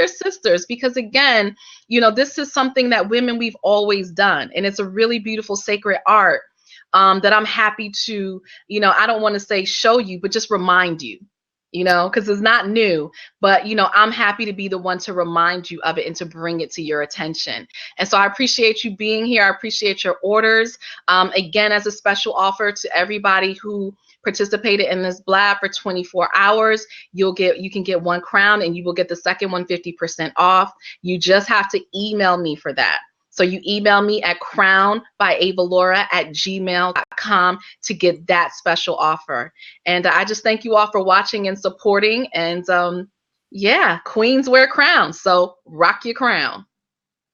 sisters, because again, this is something that we've always done, and it's a really beautiful sacred art that I'm happy to, I don't want to say show you, but just remind you. Because it's not new, but I'm happy to be the one to remind you of it and to bring it to your attention. And so I appreciate you being here. I appreciate your orders. Again, as a special offer to everybody who participated in this blab for 24 hours, you can get one crown, and you will get the second one 50% off. You just have to email me for that. So you email me at crownbyevalora@gmail.com to get that special offer. And I just thank you all for watching and supporting. And queens wear crowns, so rock your crown.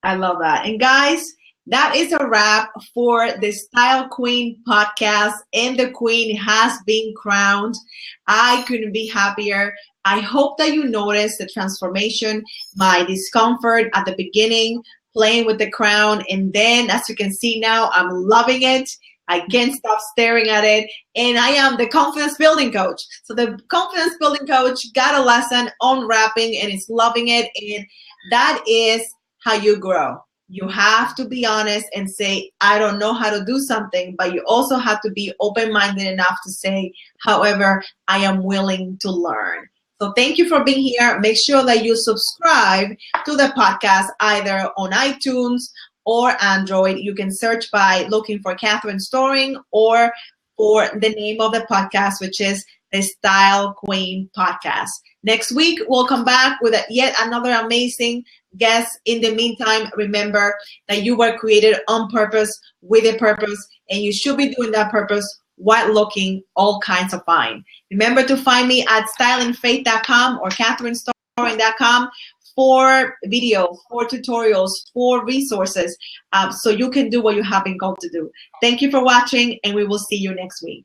I love that. And guys, that is a wrap for the Style Queen podcast, and the queen has been crowned. I couldn't be happier. I hope that you noticed the transformation, my discomfort at the beginning, playing with the crown, and then as you can see now, I'm loving it. I can't stop staring at it, and I am the confidence building coach. So the confidence building coach got a lesson on wrapping, and is loving it, and that is how you grow. You have to be honest and say, I don't know how to do something, but you also have to be open-minded enough to say, however, I am willing to learn. So thank you for being here. Make sure that you subscribe to the podcast either on iTunes or Android. You can search by looking for Catherine Storing, or for the name of the podcast, which is the Style Queen Podcast. Next week, we'll come back with yet another amazing guest. In the meantime, remember that you were created on purpose, with a purpose, and you should be doing that purpose while looking all kinds of fine. Remember to find me at stylingfaith.com or Catherine Storing. fashionstoring.com for videos, for tutorials, for resources, so you can do what you have been called to do. Thank you for watching, and we will see you next week.